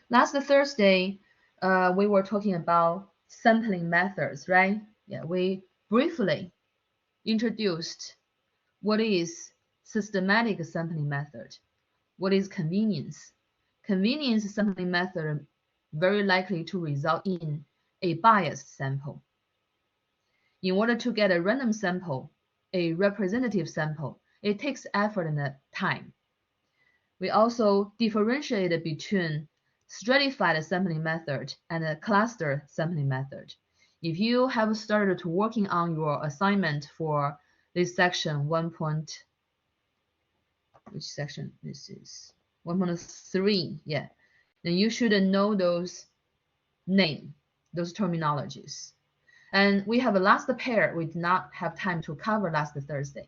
Last Thursday, we were talking about sampling methods, right? Yeah, we briefly introduced what is systematic sampling method, what is convenience. Convenience sampling method very likely to result in a biased sample. In order to get a random sample, a representative sample, it takes effort and time. We also differentiate between stratified sampling method and a cluster sampling method. If you have started to working on your assignment for this section 1. Which section this is? 1.3, yeah. Then you should know those those terminologies. And we have a last pair we did not have time to cover last Thursday.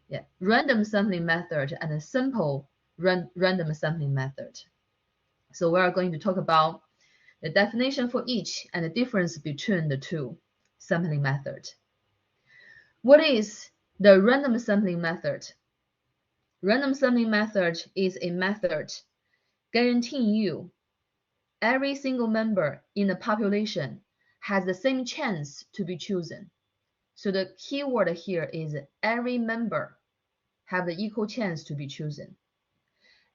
Yeah, random sampling method and a simple random sampling method. So we are going to talk about the definition for each and the difference between the two sampling methods. What is the random sampling method? Random sampling method is a method guaranteeing you every single member in the population has the same chance to be chosen. So the key word here is every member have the equal chance to be chosen.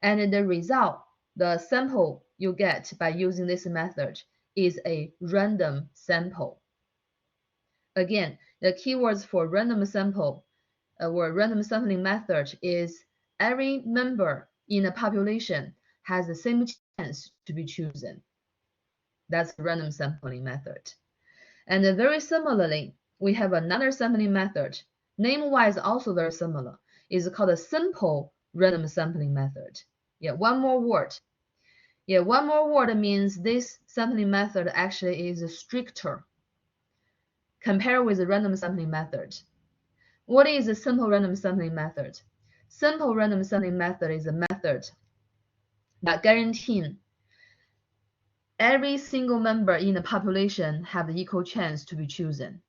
And the result, the sample you get by using this method is a random sample. Again, the keywords for random sample or random sampling method is every member in a population has the same chance to be chosen. That's the random sampling method. And very similarly, we have another sampling method, name-wise also very similar, is called a simple random sampling method. Yeah, one more word. Yeah, one more word means this sampling method actually is stricter compared with the random sampling method. What is a simple random sampling method? Simple random sampling method is a method that guarantees every single member in the population have the equal chance to be chosen.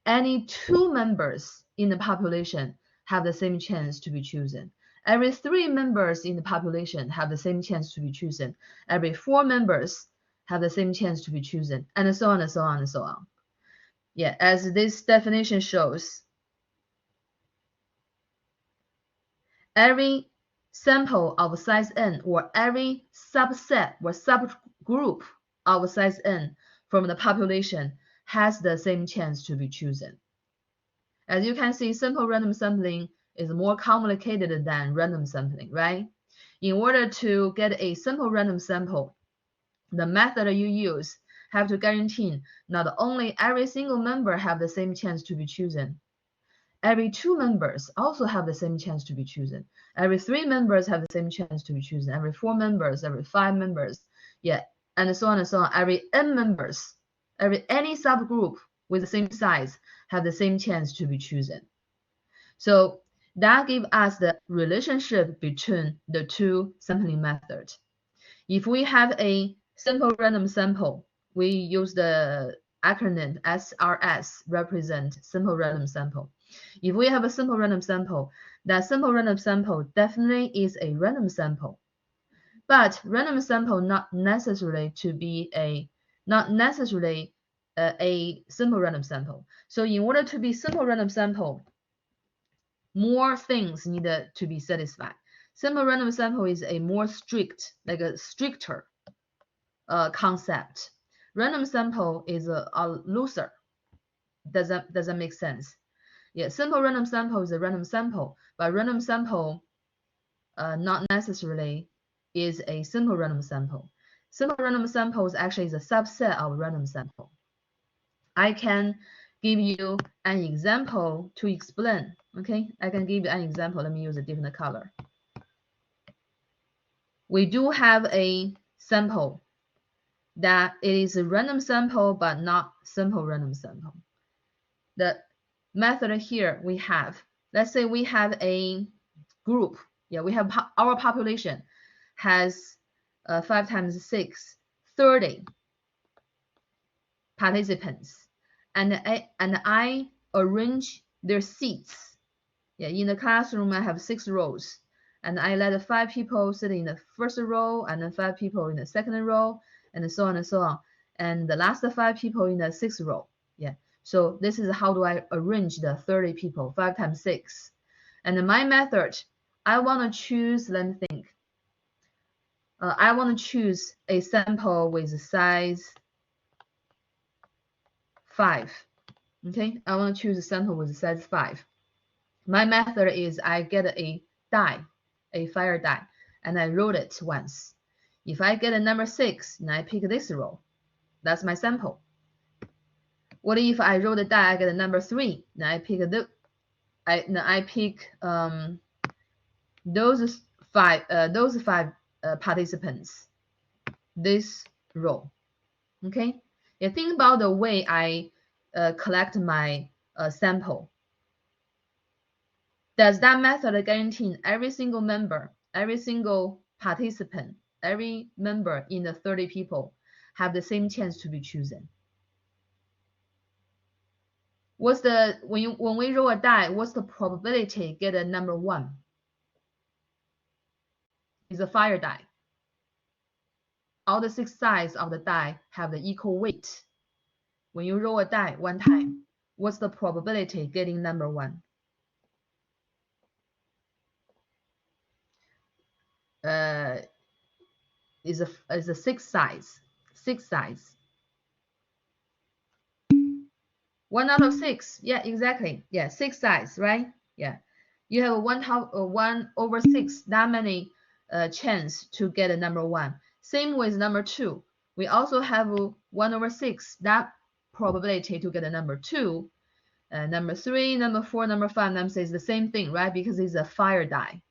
Any two members in the population have the same chance to be chosen. Every three members in the population have the same chance to be chosen. Every four members have the same chance to be chosen, and so on and so on and so on. Yeah, as this definition shows, every sample of size n or every subset or subgroup of size n from the population has the same chance to be chosen. As you can see, simple random sampling is more complicated than random sampling, right? In order to get a simple random sample, the method you use have to guarantee not only every single member have the same chance to be chosen, every two members also have the same chance to be chosen, every three members have the same chance to be chosen, every four members, every five members, yeah, and so on and so on, every n members, any subgroup with the same size have the same chance to be chosen. So that gives us the relationship between the two sampling methods. If we have a simple random sample, we use the acronym SRS, represent simple random sample. If we have a simple random sample, that simple random sample definitely is a random sample. But random sample not necessarily a simple random sample. So in order to be simple random sample, more things needed to be satisfied. Simple random sample is a more strict, like a stricter concept. Random sample is a looser. Does that make sense? Yeah, simple random sample is a random sample, but random sample not necessarily is a simple random sample. Simple random samples actually is a subset of random sample. I can give you an example to explain. Okay, I can give you an example. Let me use a different color. We do have a sample that it is a random sample but not simple random sample. The method here we have, let's say we have a group. Yeah, we have our population has 5 times 6, 30 participants, and I arrange their seats. Yeah, in the classroom I have 6 rows. and I let 5 people sit in the first row, and then 5 people in the second row, and so on and so on, and the last 5 people in the 6th row. Yeah, so this is how do I arrange the 30 people, 5 times 6. And my method, I want to choose, let me think, I want to choose a sample with size 5. Okay, I want to choose a sample with size 5. My method is I get a die, a fire die, and I roll it once. If I get a number 6, then I pick this row. That's my sample. What if I roll the die, I get a number 3, then I pick those five participants, this row. Okay, yeah, think about the way I collect my sample. Does that method guarantee every single member, every single participant, every member in the 30 people have the same chance to be chosen? What's the when we roll a die, what's the probability get a number 1? It's a fire die. All the 6 sides of the die have the equal weight. When you roll a die one time, what's the probability getting number 1? Is a 6 sides. 6 sides. 1 out of 6. Yeah, exactly. Yeah, 6 sides, right? Yeah. You have 1 over 6, that many chance to get a number 1. Same with number 2. We also have 1 over 6, that probability to get a number 2. Number 3, number 4, number 5, number 6 is the same thing, right? Because it's a fire die.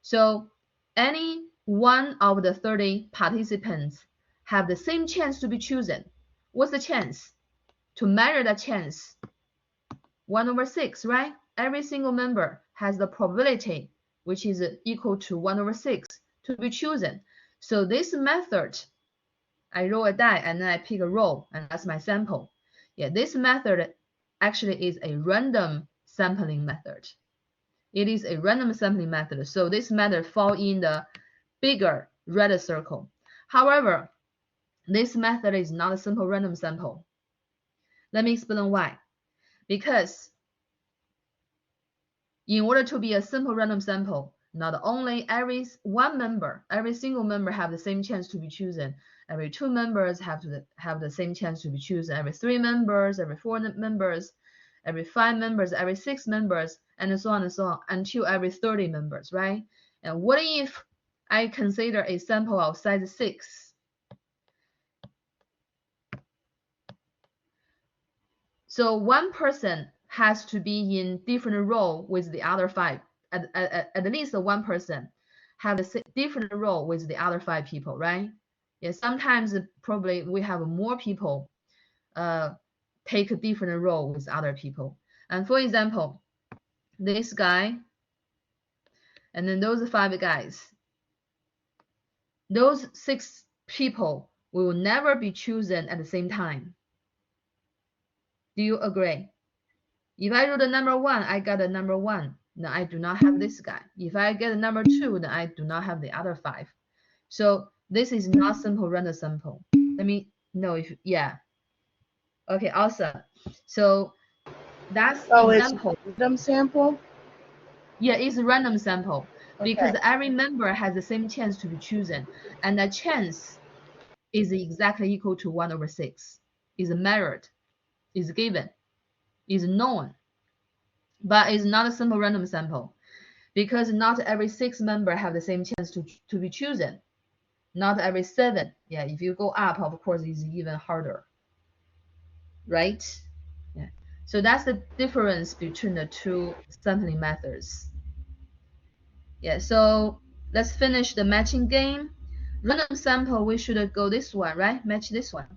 So any one of the 30 participants have the same chance to be chosen. What's the chance? To measure the chance, 1 over 6, right? Every single member has the probability, which is equal to 1 over 6, to be chosen. So this method, I roll a die and then I pick a row, and that's my sample. Yeah, this method actually is a random sampling method. It is a random sampling method. So this method falls in the bigger red circle. However, this method is not a simple random sample. Let me explain why. Because in order to be a simple random sample, not only every single member have the same chance to be chosen, every 2 members have the same chance to be chosen, every 3 members, every 4 members, every 5 members, every 6 members, and so on and so on, until every 30 members, right? And what if I consider a sample of size 6? So one person has to be in different role with the other 5. At least one person have a different role with the other 5 people, right? Yeah, sometimes probably we have more people take a different role with other people. And for example, this guy, and then those 5 guys, those 6 people will never be chosen at the same time. Do you agree? If I roll the number 1, I got the number 1. Then I do not have this guy. If I get the number 2, then I do not have the other 5. So this is not simple random sample. Let me know if, yeah. Okay, awesome. So that's example. It's random sample? Yeah, it's a random sample. Okay. Because every member has the same chance to be chosen. And the chance is exactly equal to 1 over 6. Is measured, is given, is known. But it's not a simple random sample, because not every 6 member have the same chance to be chosen. Not every 7. Yeah, if you go up, of course, it's even harder. Right? Yeah. So that's the difference between the 2 sampling methods. Yeah, so let's finish the matching game. Random sample, we should go this one, right? Match this one.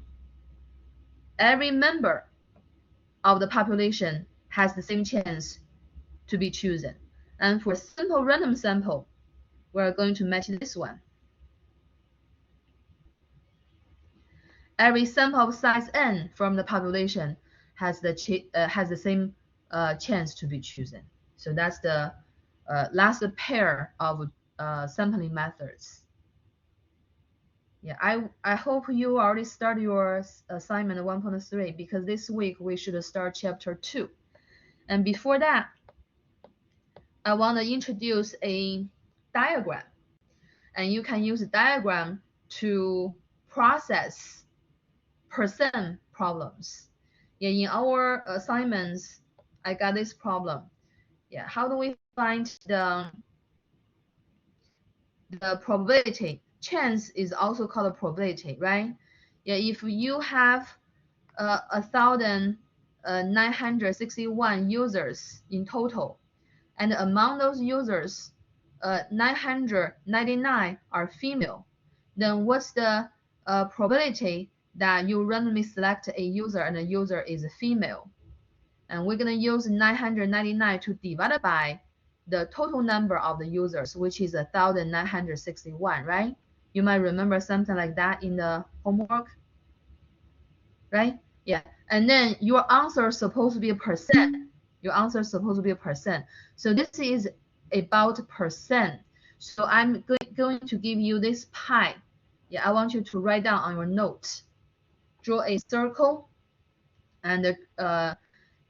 Every member of the population has the same chance to be chosen. And for simple random sample, we're going to match this one. Every sample of size n from the population has the same chance to be chosen. So that's the last pair of sampling methods. Yeah, I hope you already started your assignment 1.3 because this week we should start chapter 2. And before that, I want to introduce a diagram. And you can use a diagram to process percent problems. Yeah, in our assignments, I got this problem. Yeah, how do we find the probability? Chance is also called a probability, right? Yeah, if you have 1,961 users in total, and among those users, 999 are female, then what's the probability that you randomly select a user and the user is a female? And we're going to use 999 to divide by the total number of the users, which is 1,961, right? You might remember something like that in the homework, right? Yeah, and then your answer is supposed to be a percent. Your answer is supposed to be a percent. So this is about percent. So I'm going to give you this pie. Yeah, I want you to write down on your note. Draw a circle and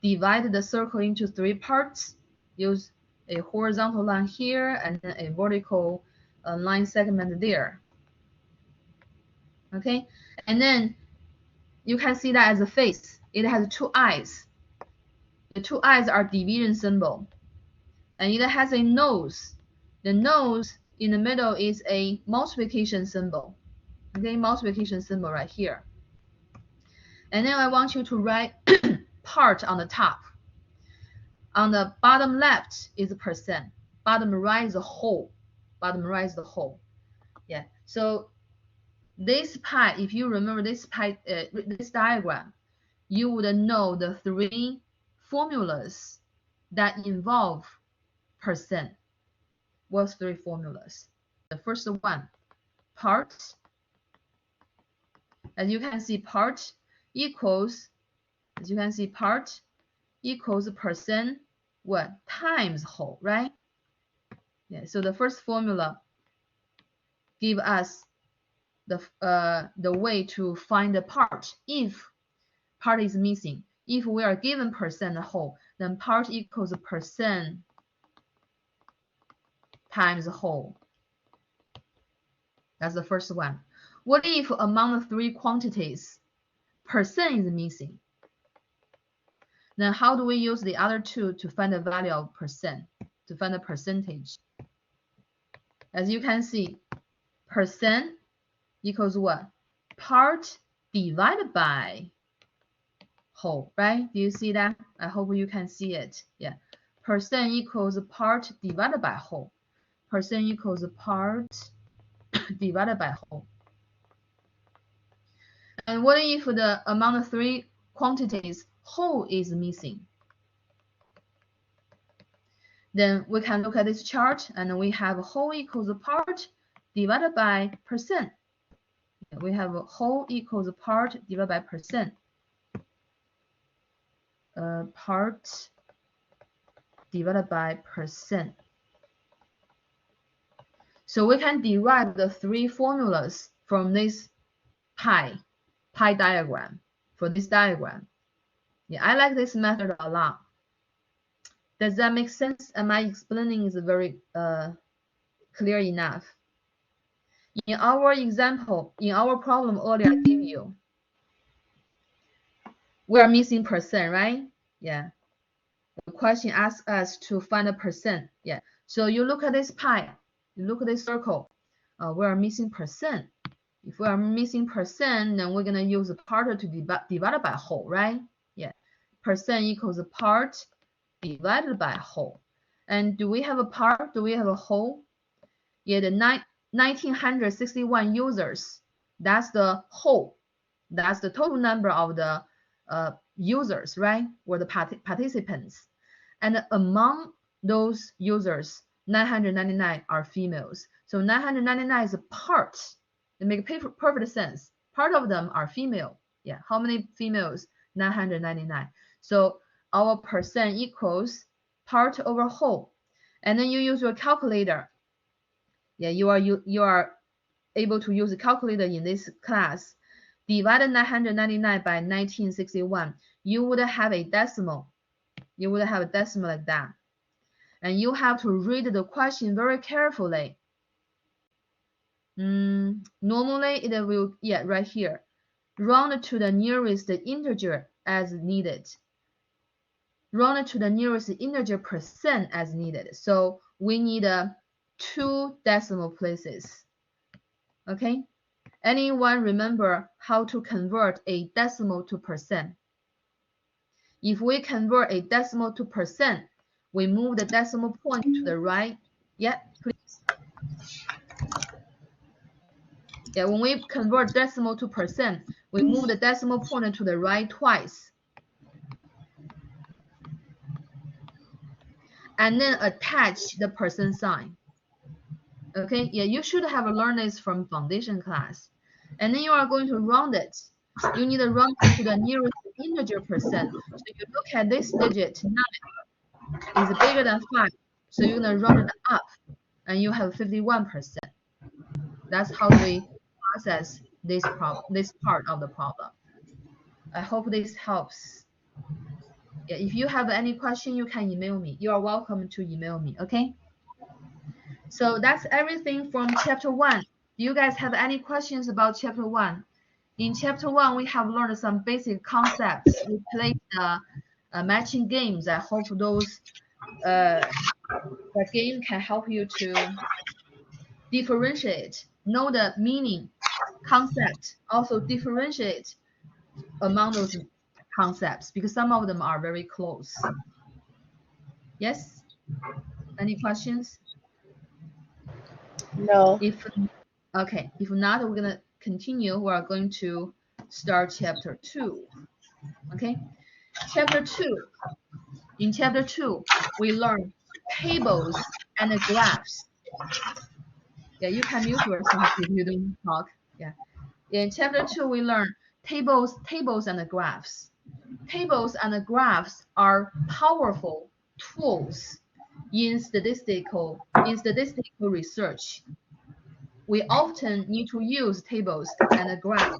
divide the circle into 3 parts. Use a horizontal line here and then a vertical line segment there. Okay, and then you can see that as a face. It has 2 eyes. The 2 eyes are division symbol. And it has a nose. The nose in the middle is a multiplication symbol. Okay, multiplication symbol right here. And then I want you to write part on the top. On the bottom left is a percent. Bottom right is a whole. Bottom right is the whole. Yeah. So this pie, if you remember this pie, this diagram, you would know the 3 formulas that involve percent. What's 3 formulas? The first one, part. As you can see, part equals, part equals percent what? Times whole, right? Yeah, so the first formula give us the way to find the part. If part is missing, if we are given percent whole, then part equals percent times whole. That's the first one. What if among the 3 quantities, percent is missing? Then how do we use the other 2 to find the value of percent, to find the percentage? As you can see, percent equals what? Part divided by whole, right? Do you see that? I hope you can see it. Yeah. Percent equals part divided by whole. Percent equals part divided by whole. And what if the among the 3 quantities, whole is missing? Then we can look at this chart and we have whole equals part divided by percent. We have whole equals part divided by percent. Part divided by percent. So we can derive the 3 formulas from this pie diagram, for this diagram. Yeah, I like this method a lot. Does that make sense? Am I explaining is very clear enough? In our example, in our problem earlier I gave you, we are missing percent, right? Yeah. The question asks us to find a percent. Yeah. So you look at this pie, you look at this circle. We are missing percent. If we are missing percent, then we're gonna use a part to divide by whole, right? Yeah. Percent equals part divided by whole. And do we have a part? Do we have a whole? Yeah, the 1961 users. That's the whole. That's the total number of the users, right? Or the participants. And among those users, 999 are females. So 999 is a part. It makes perfect sense. Part of them are female. Yeah, how many females? 999. So our percent equals part over whole. And then you use your calculator. Yeah, you are able to use a calculator in this class. Divide 999 by 1961. You would have a decimal. You would have a decimal like that. And you have to read the question very carefully. Normally it will, yeah, right here. Round to the nearest integer as needed. Round to the nearest integer percent as needed. So we need 2 decimal places. Okay? Anyone remember how to convert a decimal to percent? If we convert a decimal to percent, we move the decimal point to the right. Yeah, please. Yeah, when we convert decimal to percent, we move the decimal point to the right twice. And then attach the percent sign. Okay, yeah, you should have learned this from foundation class. And then you are going to round it. You need to round it to the nearest integer percent. So you look at this digit, 9 is bigger than 5. So you're going to round it up, and you have 51%. That's how we process this part of the problem. I hope this helps. Yeah, if you have any question, you can email me. You are welcome to email me, okay? So that's everything from chapter 1. Do you guys have any questions about chapter 1? In chapter 1, we have learned some basic concepts. We played matching games. I hope those that game can help you to differentiate, know the meaning, concept, also differentiate among those concepts, because some of them are very close. Yes? Any questions? No. If not, we're gonna continue. We are going to start chapter 2. Okay, chapter 2. In chapter 2, we learn tables and graphs. Yeah, you can mute yourself if you don't talk. Yeah. In chapter 2, we learn tables and graphs. Tables and graphs are powerful tools in statistical research. We often need to use tables and graphs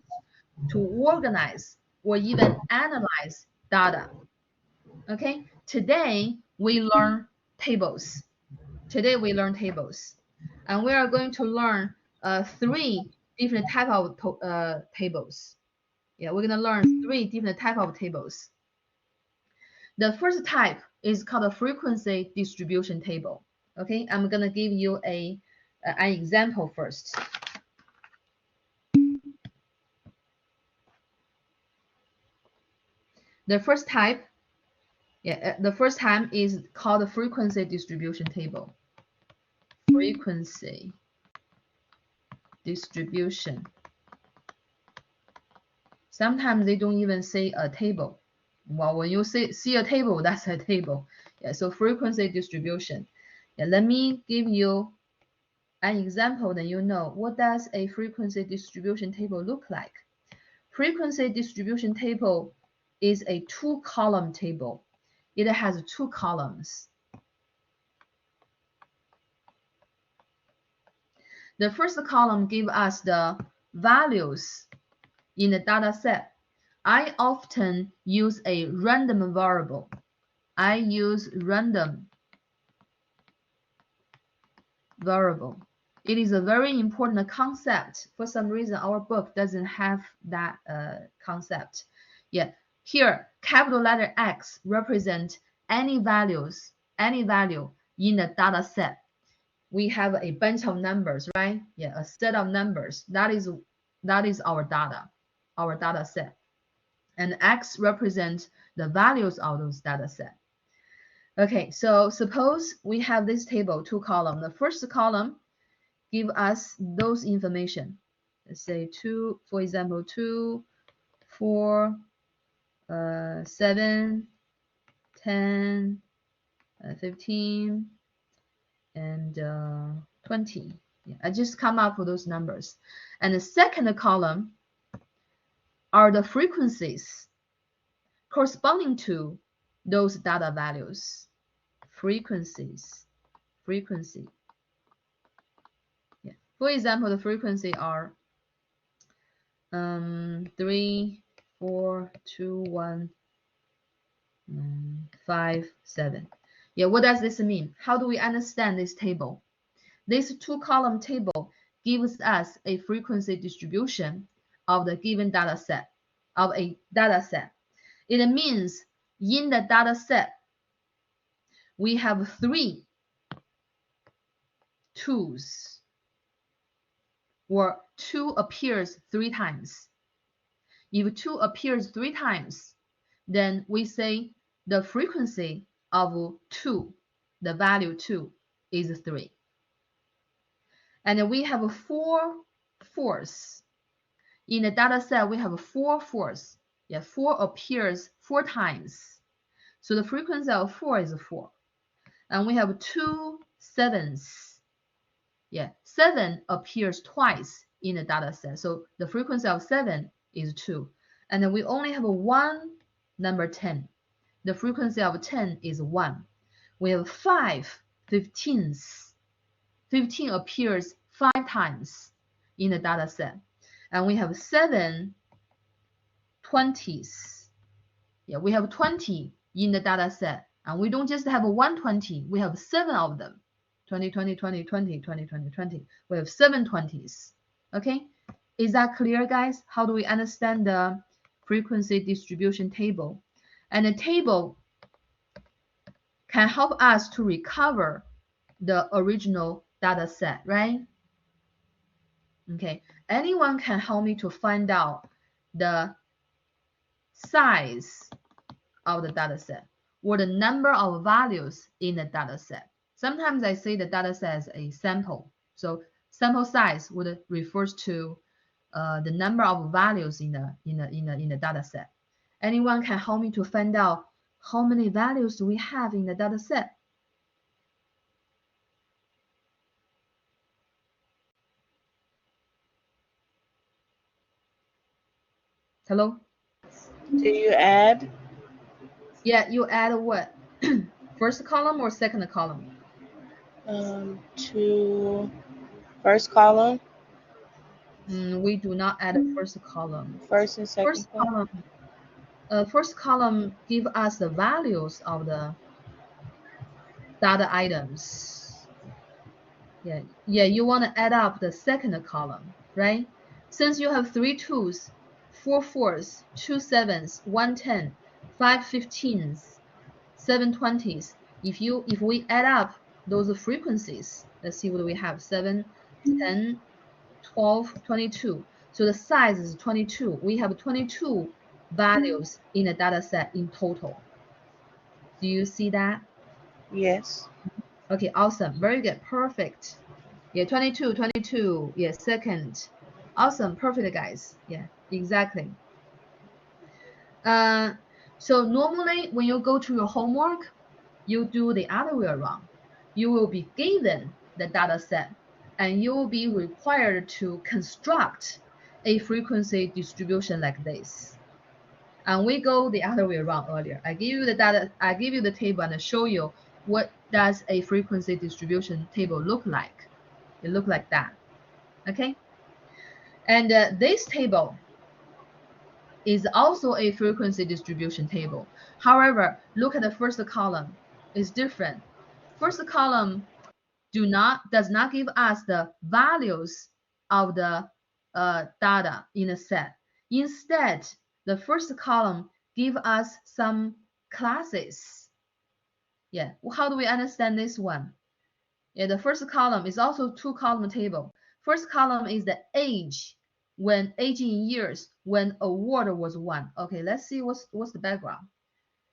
to organize or even analyze data. Okay, today we learn tables. Today we learn tables, and we are going to learn 3 different type of tables. Yeah, we're gonna learn 3 different type of tables. The first type is called a frequency distribution table. Okay, I'm gonna give you an example first. The first type is called the frequency distribution table. Frequency distribution. Sometimes they don't even say a table. Well, when you see a table, that's a table. Yeah, so frequency distribution. Yeah, let me give you an example, then you know what does a frequency distribution table look like. Frequency distribution table is a 2-column table. It has 2 columns. The first column gives us the values in the data set. I often use a random variable. I use random variable. It is a very important concept. For some reason, our book doesn't have that concept. Yeah, here, capital letter X represent any value in the data set. We have a bunch of numbers, right? Yeah, a set of numbers. That is our data set. And X represents the values of those data set. Okay, so suppose we have this table, 2 columns. The first column give us those information. Let's say 2, for example, 2, 4, 7, 10, 15, and 20. Yeah, I just come up with those numbers. And the second column are the frequencies corresponding to those data values. Frequency. For example, the frequency are 3, 4, 2, 1, 5, 7. Yeah, what does this mean? How do we understand this table? This 2-column table gives us a frequency distribution of the given data set, of a data set. It means in the data set, we have 3 2's, or 2 appears 3 times. If 2 appears 3 times, then we say the frequency of 2, the value 2, is 3. And we have 4 fours. In the data set, we have 4 fours. Yeah, 4 appears 4 times. So the frequency of 4 is 4. And we have 2 sevens. Yeah, 7 appears twice in the data set. So the frequency of 7 is 2. And then we only have 1 number 10. The frequency of 10 is 1. We have 5 15s. 15 appears 5 times in the data set. And we have 7 20s. Yeah, we have 20 in the data set. And we don't just have 120, we have 7 of them. 20, 20, 20, 20, 20, 20, 20. We have 7 20s. Okay, is that clear, guys? How do we understand the frequency distribution table? And the table can help us to recover the original data set, right? Okay, anyone can help me to find out the size of the data set or the number of values in the data set. Sometimes I say the data set is a sample. So sample size would refers to the number of values in the data set. Anyone can help me to find out how many values do we have in the data set? Hello? Do you add? Yeah, you add what? First column or second column? To first column, We do not add a first column. first and second First column, first column give us the values of the data items. Yeah, you want to add up the second column, right? Since you have 3 2's, 4 4's, 2 7's, 1 10, 5 15's, 7 20's, if we add up those frequencies, let's see what we have: 7, 10, 12, 22. So the size is 22. We have 22 values in the data set in total. Do you see that? yes. Okay, awesome. Very good. Perfect. Yeah, 22, 22. Yeah, second. Awesome. Perfect, guys. Yeah, exactly. So normally when you go to your homework, you do the other way around. You will be given the data set and you will be required to construct a frequency distribution like this. And we go the other way around earlier. I give you the data, I give you the table and I show you what does a frequency distribution table look like. It look like that. Okay. And this table is also a frequency distribution table. However, look at the first column. It's different. First column does not give us the values of the data in a set. Instead, the first column give us some classes. Yeah, how do we understand this one? Yeah, the first column is also 2-column table. First column is the age, when age in years when award was won. Okay, let's see what's the background.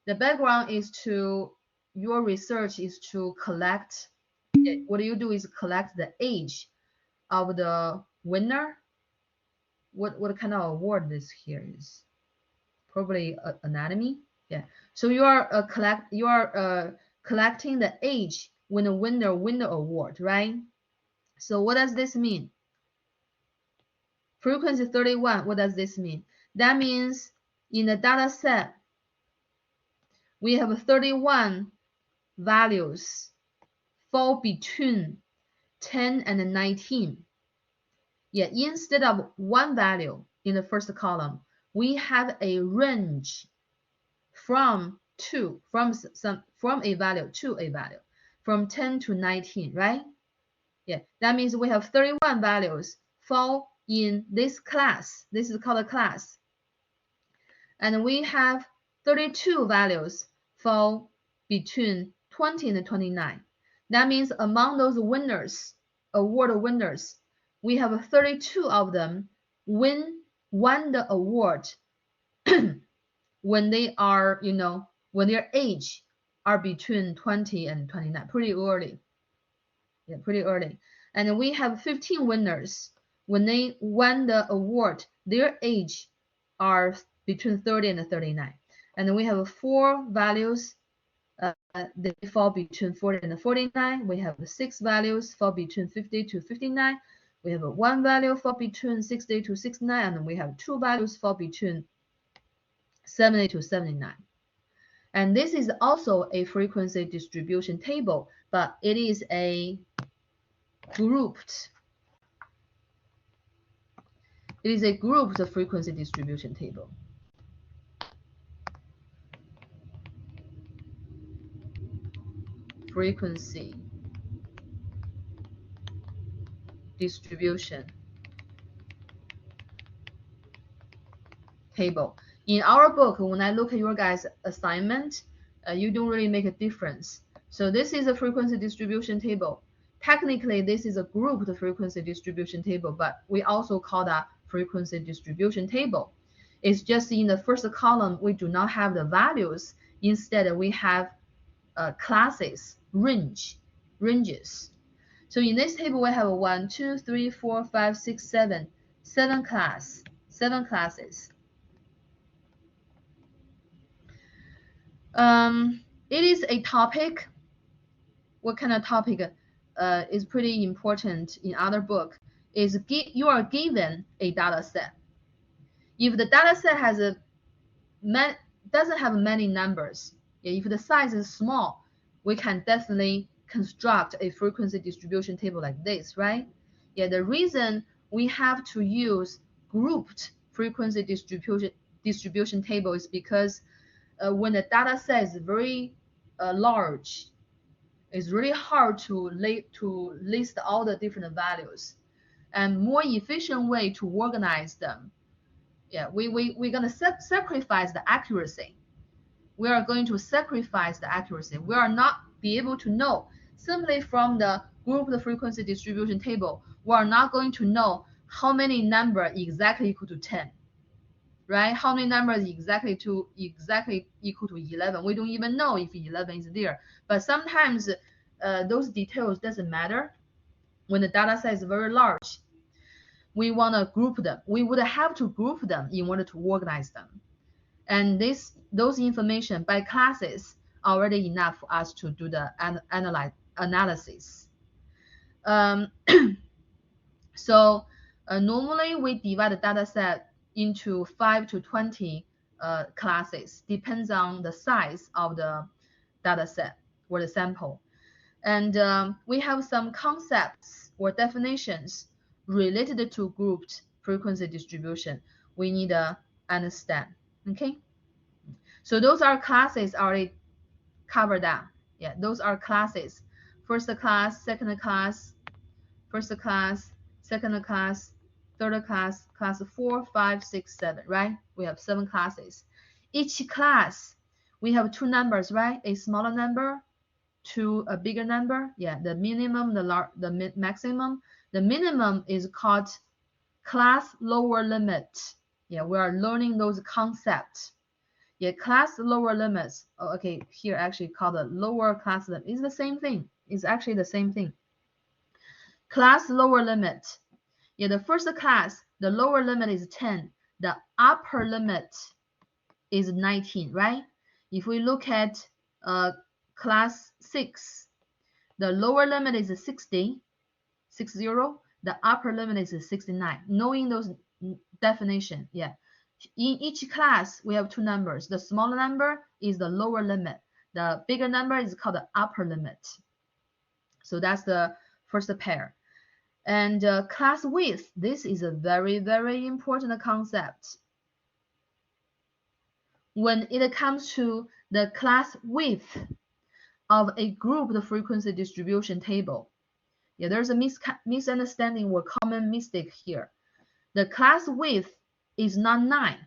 The background is to your research is to collect. What you do is collect the age of the winner. What kind of award this here is? Probably anatomy. Yeah. So you are collecting the age when the winner win the award, right? So what does this mean? Frequency 31. What does this mean? That means in the data set we have 31 values fall between 10 and 19. Yeah, instead of one value in the first column, we have a range from a value to a value, from 10 to 19, right? Yeah, that means we have 31 values fall in this class. This is called a class. And we have 32 values fall between 20 and 29. That means among those winners, award winners, we have 32 of them won the award when they are, when their age are between 20 and 29, pretty early. Yeah, pretty early. And we have 15 winners when they won the award, their age are between 30 and 39. And we have 4 values, they fall between 40 and 49. We have 6 values fall between 50 to 59. We have 1 value fall between 60 to 69, and we have 2 values fall between 70 to 79. And this is also a frequency distribution table, but it is a grouped. It is a grouped frequency distribution table. Frequency distribution table. In our book, when I look at your guys' assignment, you don't really make a difference. So this is a frequency distribution table. Technically, this is a grouped frequency distribution table, but we also call that frequency distribution table. It's just in the first column, we do not have the values. Instead, we have classes, ranges. So in this table, we have 1, 2, 3, 4, 5, 6, 7, 7 classes. It is a topic. What kind of topic is pretty important in other book is you are given a data set. If the data set doesn't have many numbers, if the size is small, we can definitely construct a frequency distribution table like this, right? Yeah, the reason we have to use grouped frequency distribution table is because when the data set is very large, it's really hard to list all the different values. And more efficient way to organize them, yeah, we're going to sacrifice the accuracy. We are going to sacrifice the accuracy. We are not be able to know simply from the grouped frequency distribution table. We are not going to know how many number exactly equal to 10. Right? How many numbers exactly equal to 11? We don't even know if 11 is there. But sometimes those details doesn't matter. When the data set is very large, we want to group them. We would have to group them in order to organize them. And those information by classes already enough for us to do the analysis. So normally we divide the data set into 5 to 20 classes, depends on the size of the data set or the sample. And we have some concepts or definitions related to grouped frequency distribution we need to understand. Okay, so those are classes already covered that. Yeah, those are classes. First class, second class, first class, second class, third class, class 4, 5, 6, 7, right? We have 7 classes. Each class, we have 2 numbers, right? A smaller number to a bigger number. Yeah, the minimum, the maximum. The minimum is called class lower limit. Yeah, we are learning those concepts. Yeah, class lower limits. Oh, okay, here actually called the lower class limit. It's the same thing. It's actually the same thing. Class lower limit. Yeah, the first class, the lower limit is 10. The upper limit is 19, right? If we look at class 6, the lower limit is 60. The upper limit is 69. Knowing those definition, yeah. In each class, we have 2 numbers. The smaller number is the lower limit. The bigger number is called the upper limit. So that's the first pair. And class width, this is a very, very important concept. When it comes to the class width of a grouped frequency distribution table, yeah, there's a misunderstanding or common mistake here. The class width is not 9.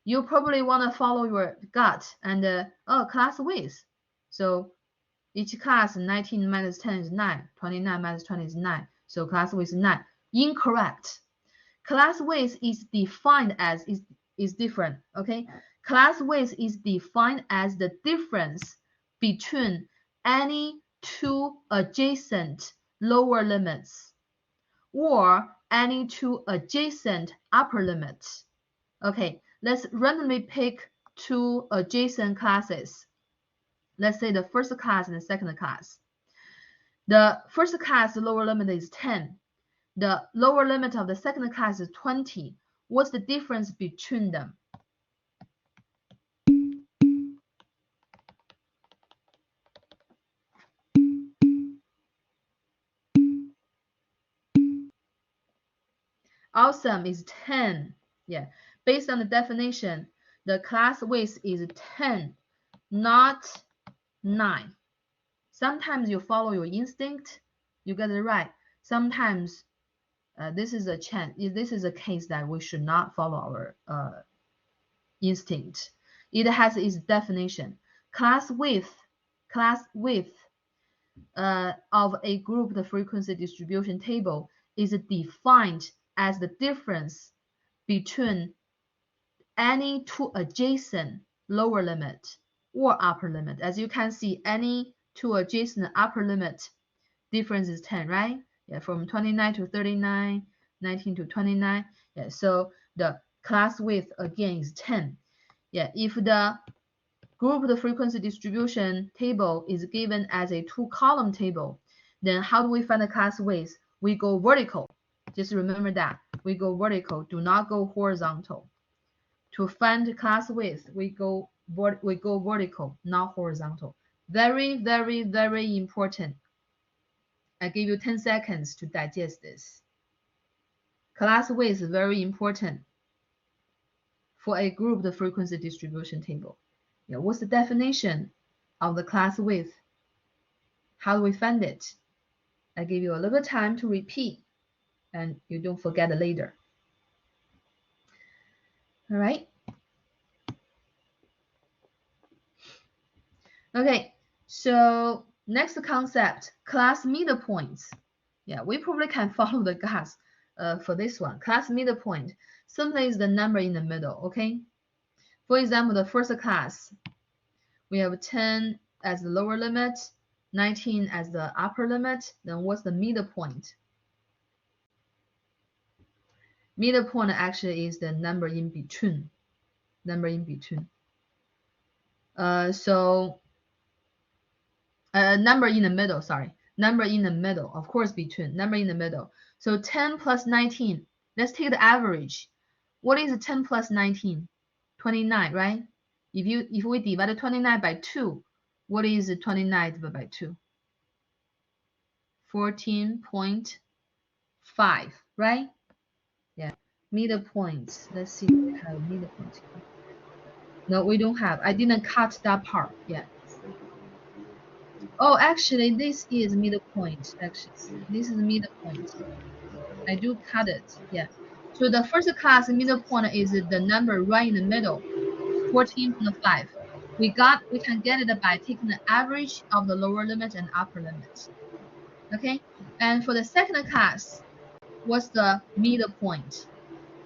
You probably want to follow your gut and class width. So each class 19 minus 10 is 9, 29 minus 20 is 9. So class width is 9. Incorrect. Class width is defined as is different. Okay, class width is defined as the difference between any two adjacent lower limits or any two adjacent upper limits. Okay, let's randomly pick two adjacent classes. Let's say the first class and the second class. The first class, the lower limit is 10. The lower limit of the second class is 20. What's the difference between them? Awesome is 10. Yeah, based on the definition, the class width is 10, not 9. Sometimes you follow your instinct, you get it right. Sometimes this is a case that we should not follow our instinct. It has its definition. Class width of a grouped frequency distribution table is defined as the difference between any two adjacent lower limit or upper limit. As you can see, any two adjacent upper limit difference is 10, right? Yeah, from 29 to 39, 19 to 29. Yeah, so the class width again is 10. Yeah, if the grouped frequency distribution table is given as a two-column table, then how do we find the class width? We go vertical. Just remember that. We go vertical, do not go horizontal. To find the class width, we go vertical, not horizontal. Very, very, very important. I give you 10 seconds to digest this. Class width is very important for a grouped frequency distribution table. Yeah, what's the definition of the class width? How do we find it? I give you a little time to repeat and you don't forget it later. All right. Okay, so next concept, class midpoints. Yeah, we probably can follow the guts for this one. Class midpoint simply is the number in the middle, okay? For example, the first class, we have 10 as the lower limit, 19 as the upper limit. Then what's the midpoint? Midpoint actually is the number in between. Number in between. Number in the middle, sorry. Number in the middle, of course, between. Number in the middle. So 10 plus 19. Let's take the average. What is 10 plus 19? 29, right? If we divide 29 by 2, what is 29 divided by 2? 14.5, right? Yeah. Midpoints. Let's see if we have midpoints here. No, we don't have. I didn't cut that part. Yeah. Oh, actually, this is midpoint. Actually, this is midpoint. I do cut it. Yeah. So the first class midpoint is the number right in the middle, 14.5. We can get it by taking the average of the lower limit and upper limit. Okay. And for the second class, what's the midpoint?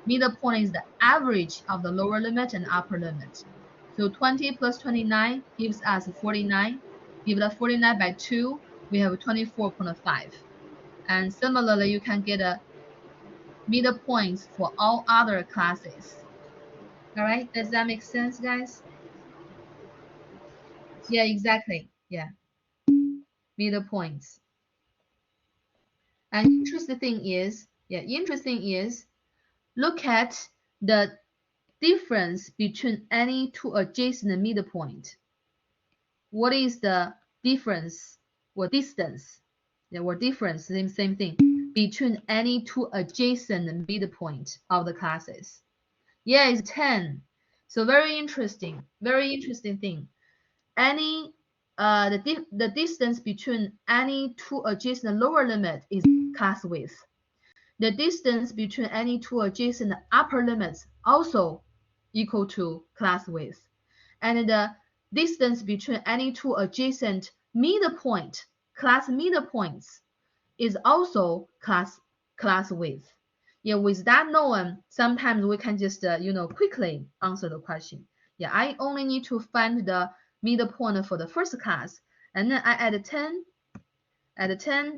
Midpoint is the average of the lower limit and upper limit. So 20 plus 29 gives us 49. Divide 49 by 2, we have 24.5. And similarly, you can get a midpoints for all other classes. All right, does that make sense, guys? Yeah, exactly. Yeah, midpoints. And interesting thing is, look at the difference between any two adjacent midpoint. What is the difference or distance? Yeah, or difference, same thing. between any two adjacent midpoint of the classes? Yeah, it's 10. So very interesting thing. Any the distance between any two adjacent lower limit is class width. The distance between any two adjacent upper limits also equal to class width. And the distance between any two adjacent midpoint, class midpoints, is also class width. Yeah, with that known, sometimes we can just quickly answer the question. Yeah, I only need to find the midpoint for the first class, and then I add 10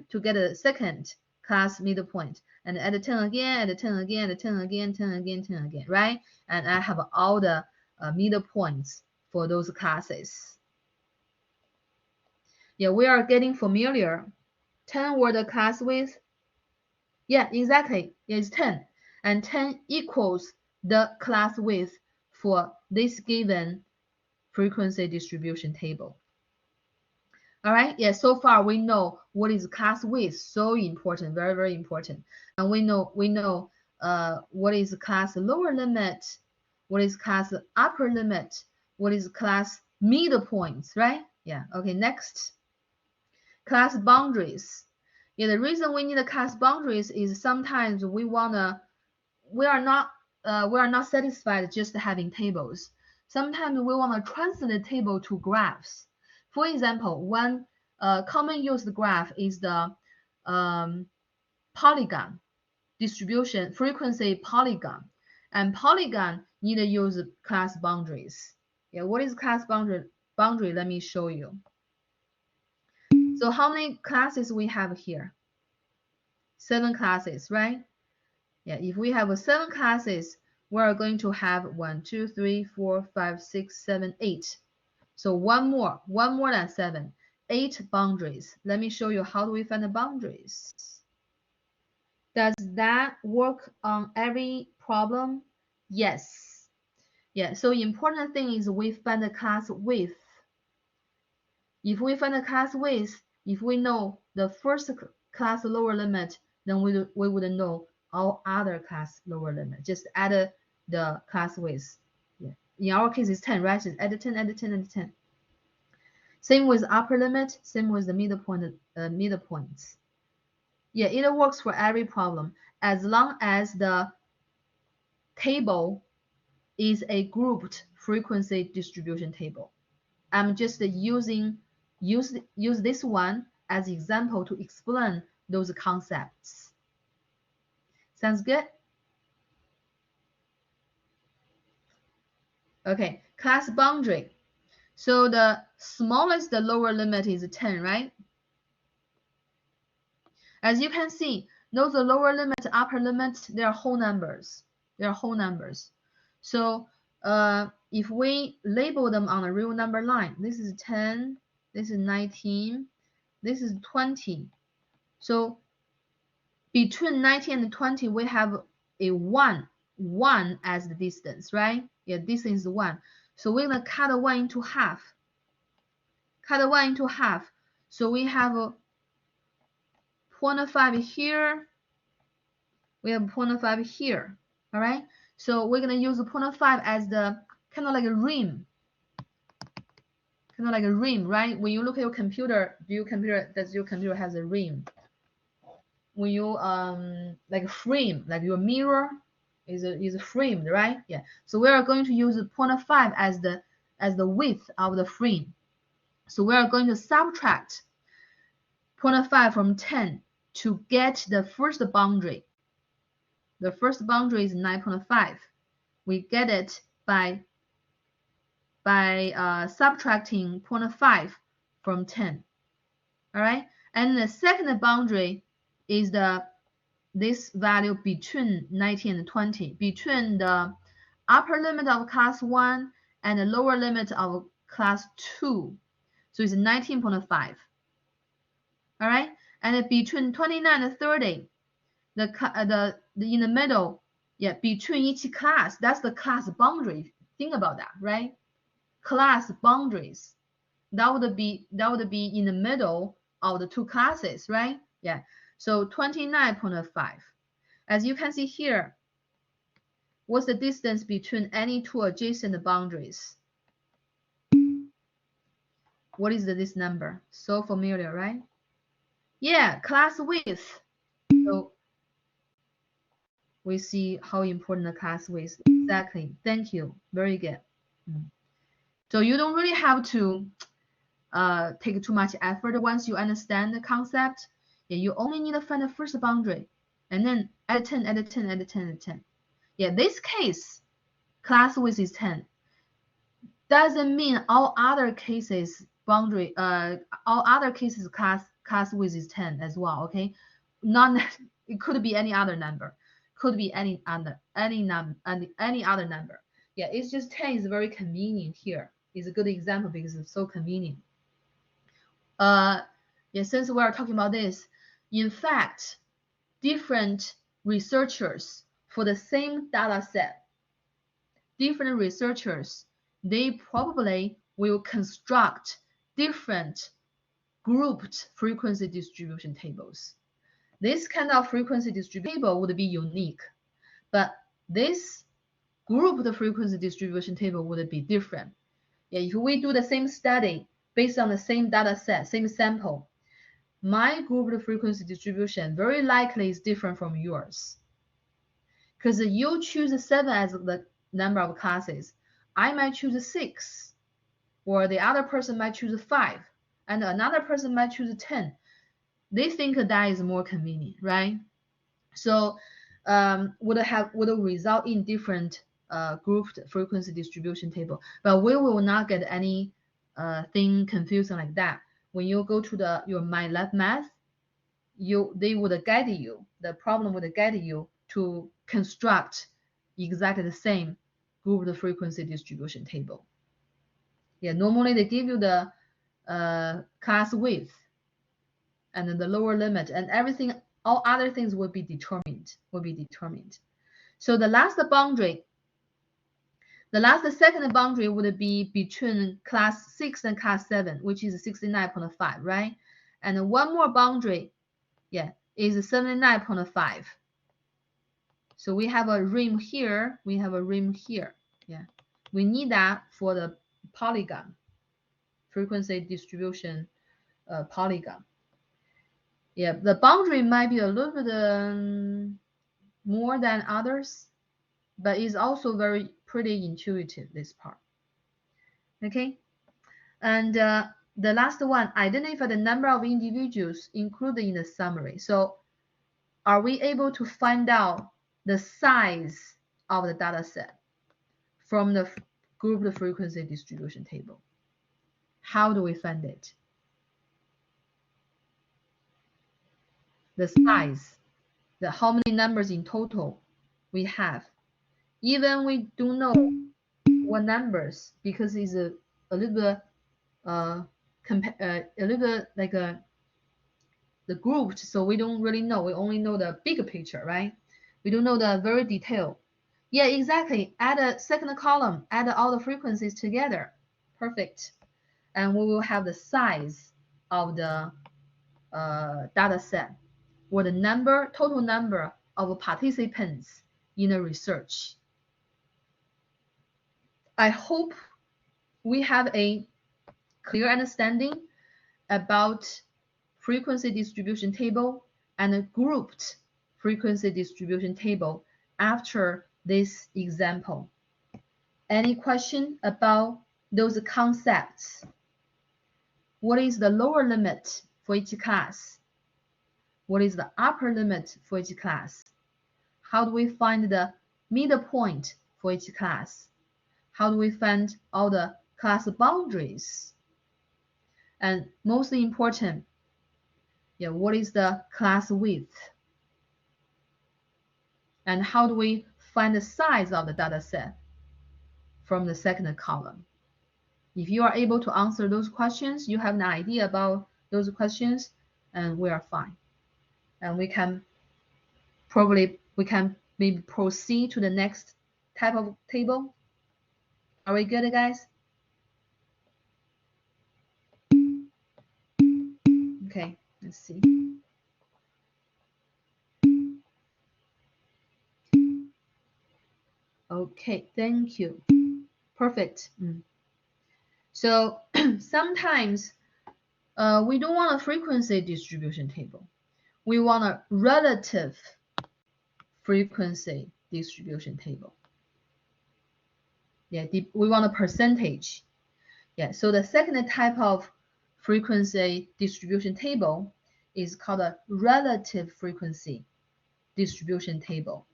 to get a second class midpoint, and add 10 again, add 10 again, add 10 again, 10 again, 10 again, right? And I have all the midpoints for those classes. Yeah, we are getting familiar. 10 were the class width. Yeah, exactly. Yeah, it's 10. And 10 equals the class width for this given frequency distribution table. All right. Yeah, so far we know what is class width. So important, very, very important. And we know what is class lower limit, what is class upper limit, what is class midpoints, right? Yeah. Okay, next. Class boundaries. Yeah, the reason we need a class boundaries is sometimes we are not satisfied just having tables. Sometimes we want to translate the table to graphs. For example, one common used graph is the polygon distribution frequency polygon, and polygon need to use class boundaries. Yeah, what is class boundary? Let me show you. So how many classes we have here? 7 classes, right? Yeah, if we have 7 classes, we are going to have 1, 2, 3, 4, 5, 6, 7, 8. So one more than 7, 8 boundaries. Let me show you how do we find the boundaries. Does that work on every problem? Yes. Yeah, so important thing is we find the class width. If we find the class width, if we know the first class lower limit, then we would know all other class lower limit. Just add the class width. Yeah. In our case, it's 10, right? Just add 10, add 10, add 10. Same with upper limit, same with the midpoints. Yeah, it works for every problem as long as the table is a grouped frequency distribution table. I'm just use this one as example to explain those concepts. Sounds good? Okay, class boundary. So the smallest lower limit is 10, right? As you can see, those lower limit, upper limit, they are whole numbers. They are whole numbers. So if we label them on a real number line, this is 10, this is 19, this is 20. So between 19 and 20, we have a 1 as the distance, right? Yeah, this is 1. So we're going to cut the 1 into half. Cut the 1 into half. So we have a 0.5 here. We have 0.5 here. All right. So we're going to use 0.5 as the kind of like a rim. Kind of like a rim, right? When you look at your computer, does your computer has a rim? When you like a frame, like your mirror is framed, right? Yeah. So we are going to use 0.5 as the width of the frame. So we are going to subtract 0.5 from 10 to get the first boundary. The first boundary is 9.5. We get it by subtracting 0.5 from 10. All right. And the second boundary is this value between 19 and 20, between the upper limit of class 1 and the lower limit of class 2. So it's 19.5. All right. And between 29 and 30, the in the middle, yeah, between each class, that's the class boundary. Think about that, right? Class boundaries. That would be in the middle of the two classes, right? Yeah. So 29.5. As you can see here, what's the distance between any two adjacent boundaries? What is this number? So familiar, right? Yeah, class width. So we see how important the class width. Exactly. Thank you. Very good. So you don't really have to take too much effort once you understand the concept. Yeah, you only need to find the first boundary and then add 10, add 10, add 10, add 10. Yeah, this case, class width is 10. Doesn't mean all other cases boundary, all other cases class width is 10 as well, okay? Not, it could be any other number. Could be any other number. Yeah, it's just 10 is very convenient here. It's a good example because it's so convenient. Yeah, since we are talking about this, in fact, different researchers for the same data set, different researchers, they probably will construct different grouped frequency distribution tables. This kind of frequency distribution table would be unique, but this grouped frequency distribution table would be different. Yeah, if we do the same study based on the same data set, same sample, my grouped frequency distribution very likely is different from yours. Because you choose 7 as the number of classes, I might choose 6, or the other person might choose 5, and another person might choose 10. They think that is more convenient, right? So would result in different grouped frequency distribution table, but we will not get any thing confusing like that. When you go to your MyLab Math, they would guide you. The problem would guide you to construct exactly the same grouped frequency distribution table. Yeah, normally they give you the class width and then the lower limit, and everything, all other things will be determined. So the last second boundary would be between class 6 and class 7, which is 69.5, right? And one more boundary, yeah, is 79.5. So we have a rim here, we have a rim here. Yeah, we need that for the polygon, frequency distribution polygon. Yeah, the boundary might be a little bit more than others, but it's also very pretty intuitive, this part. Okay, and the last one, identify the number of individuals included in the summary. So are we able to find out the size of the data set from the grouped frequency distribution table? How do we find it? The size, how many numbers in total we have. Even we don't know what numbers, because it's a little bit like the grouped, so we don't really know. We only know the bigger picture, right? We don't know the very detail. Yeah, exactly. Add a second column, add all the frequencies together. Perfect. And we will have the size of the data set, or the total number of participants in the research. I hope we have a clear understanding about frequency distribution table and a grouped frequency distribution table after this example. Any question about those concepts? What is the lower limit for each class? What is the upper limit for each class? How do we find the middle point for each class? How do we find all the class boundaries? And most important, yeah, what is the class width? And how do we find the size of the data set from the second column? If you are able to answer those questions, you have an idea about those questions, and we are fine. And we can maybe proceed to the next type of table. Are we good, guys? Okay, let's see. Okay, thank you. Perfect. So sometimes we don't want a frequency distribution table. We want a relative frequency distribution table. Yeah, we want a percentage. Yeah, so the second type of frequency distribution table is called a relative frequency distribution table.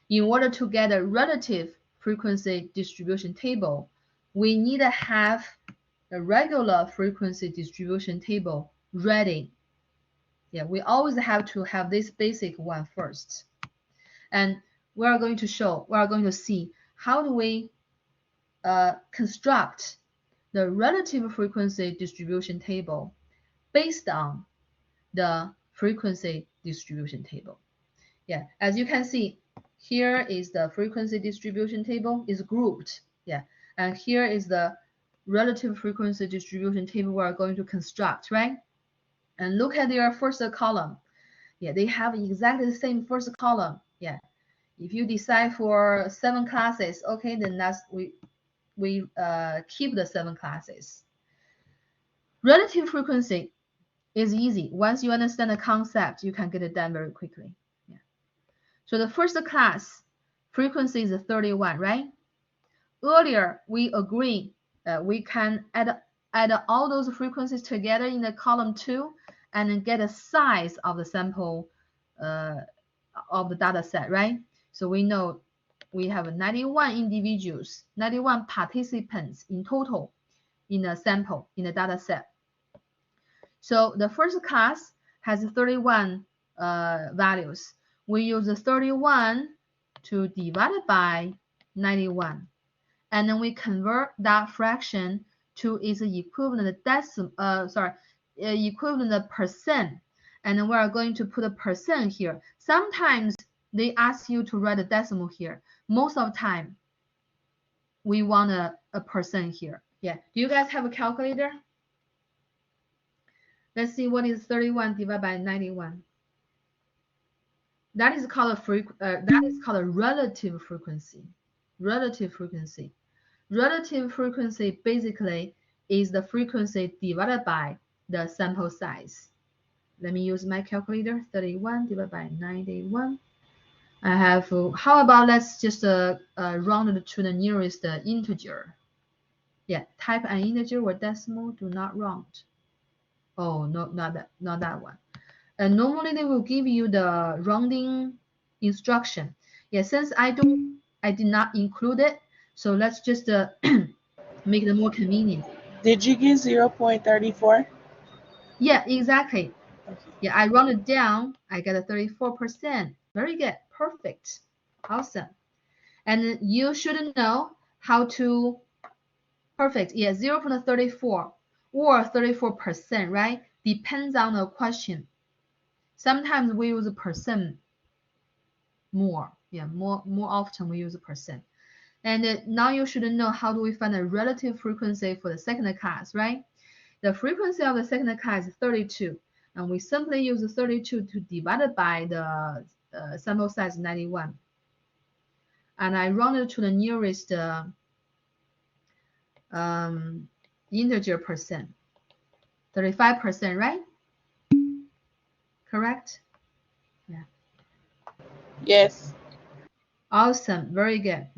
In order to get a relative frequency distribution table, we need to have a regular frequency distribution table ready. Yeah, we always have to have this basic one first. And we are going to see how do we construct the relative frequency distribution table based on the frequency distribution table. Yeah, as you can see, here is the frequency distribution table is grouped. Yeah, and here is the relative frequency distribution table we are going to construct, right? And look at their first column. Yeah, they have exactly the same first column. Yeah, if you decide for 7 classes, okay, then that's we keep the 7 classes. Relative frequency is easy. Once you understand the concept, you can get it done very quickly. Yeah. So the first class frequency is 31, right? Earlier we agree we can add all those frequencies together in the column 2 and then get a size of the sample of the data set, right? So we know we have 91 individuals, 91 participants in total in a sample, in a data set. So the first class has 31 values. We use 31 to divide it by 91. And then we convert that fraction to its equivalent equivalent percent. And then we are going to put a percent here. Sometimes they ask you to write a decimal here. Most of the time, we want a percent here. Yeah. Do you guys have a calculator? Let's see what is 31 divided by 91. That is called a relative frequency. Relative frequency. Relative frequency basically is the frequency divided by the sample size. Let me use my calculator. 31 divided by 91. I have, how about let's just round it to the nearest integer. Yeah, type an integer or decimal, do not round. Oh, no, not that one. And normally they will give you the rounding instruction. Yeah, since I did not include it, so let's just make it more convenient. Did you get 0.34? Yeah, exactly. Okay. Yeah, I round it down, I get a 34%. Very good, perfect, awesome. And you should know how to, perfect, yeah, 0.34 or 34%, right? Depends on the question. Sometimes we use a percent more. Yeah, more often we use a percent. And now you should know how do we find the relative frequency for the second class, right? The frequency of the second class is 32, and we simply use 32 to divide it by the sample size 91. And I round it to the nearest integer percent, 35%, right? Correct? Yeah. Yes. Awesome, very good.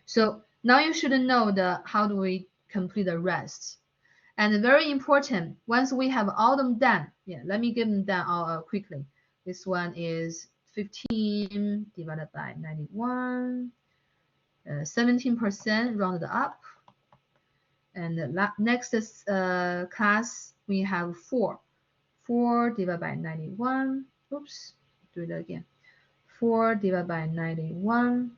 So now you should know how do we complete the rest. And very important, once we have all them done, yeah, let me give them done all quickly. This one is 15 divided by 91, 17% rounded up. And the next class, we have 4. 4 divided by 91. Oops, do it again. 4 divided by 91,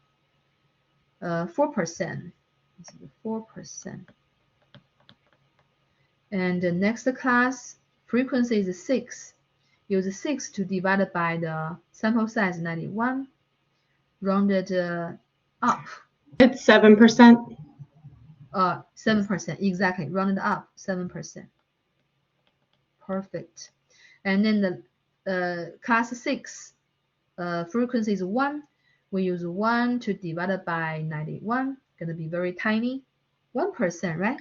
4%. This is 4%. And the next class, frequency is 6. Use 6 to divide it by the sample size 91. Rounded up. It's 7%. 7%, exactly. Rounded up, 7%. Perfect. And then the class 6, frequency is 1. we use 1 to divide it by 91. Gonna be very tiny. 1%, right?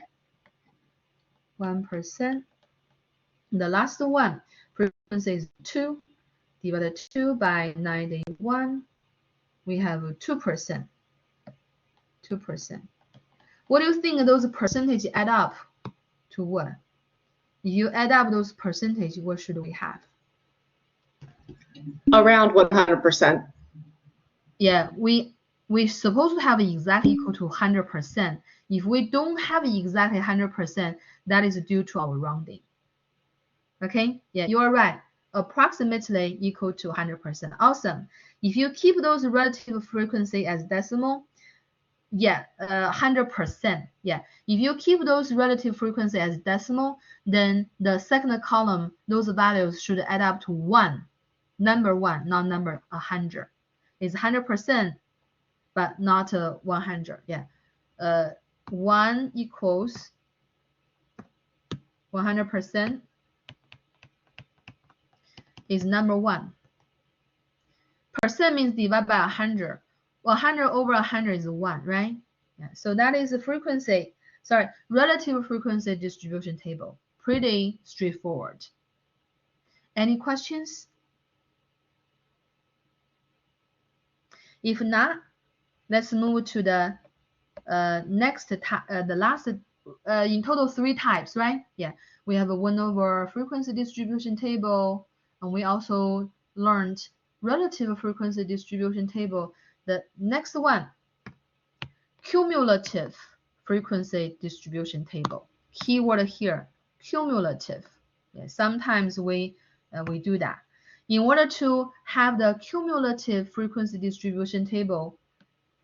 1%. The last one, frequency is 2. Divided 2 by 91. We have 2%. 2%. What do you think those percentage add up to what? If you add up those percentage, what should we have? Around 100%. Yeah, we supposed to have exactly equal to 100%. If we don't have exactly 100%, that is due to our rounding. Okay, yeah, you are right. Approximately equal to 100%. Awesome. If you keep those relative frequency as decimal, yeah, 100%. Yeah, if you keep those relative frequency as decimal, then the second column, those values should add up to 1. Number 1, not number 100. It's 100%, but not 100. Yeah, 1 equals 100% is number 1. Percent means divide by 100. 100 over 100 is 1, right? Yeah, so that is the frequency, relative frequency distribution table. Pretty straightforward. Any questions? If not, let's move to the next, the last, in total 3 types, right? Yeah, we have a 1 over frequency distribution table, and we also learned relative frequency distribution table. The next one, cumulative frequency distribution table. Keyword here, cumulative. Yeah, sometimes we do that. In order to have the cumulative frequency distribution table,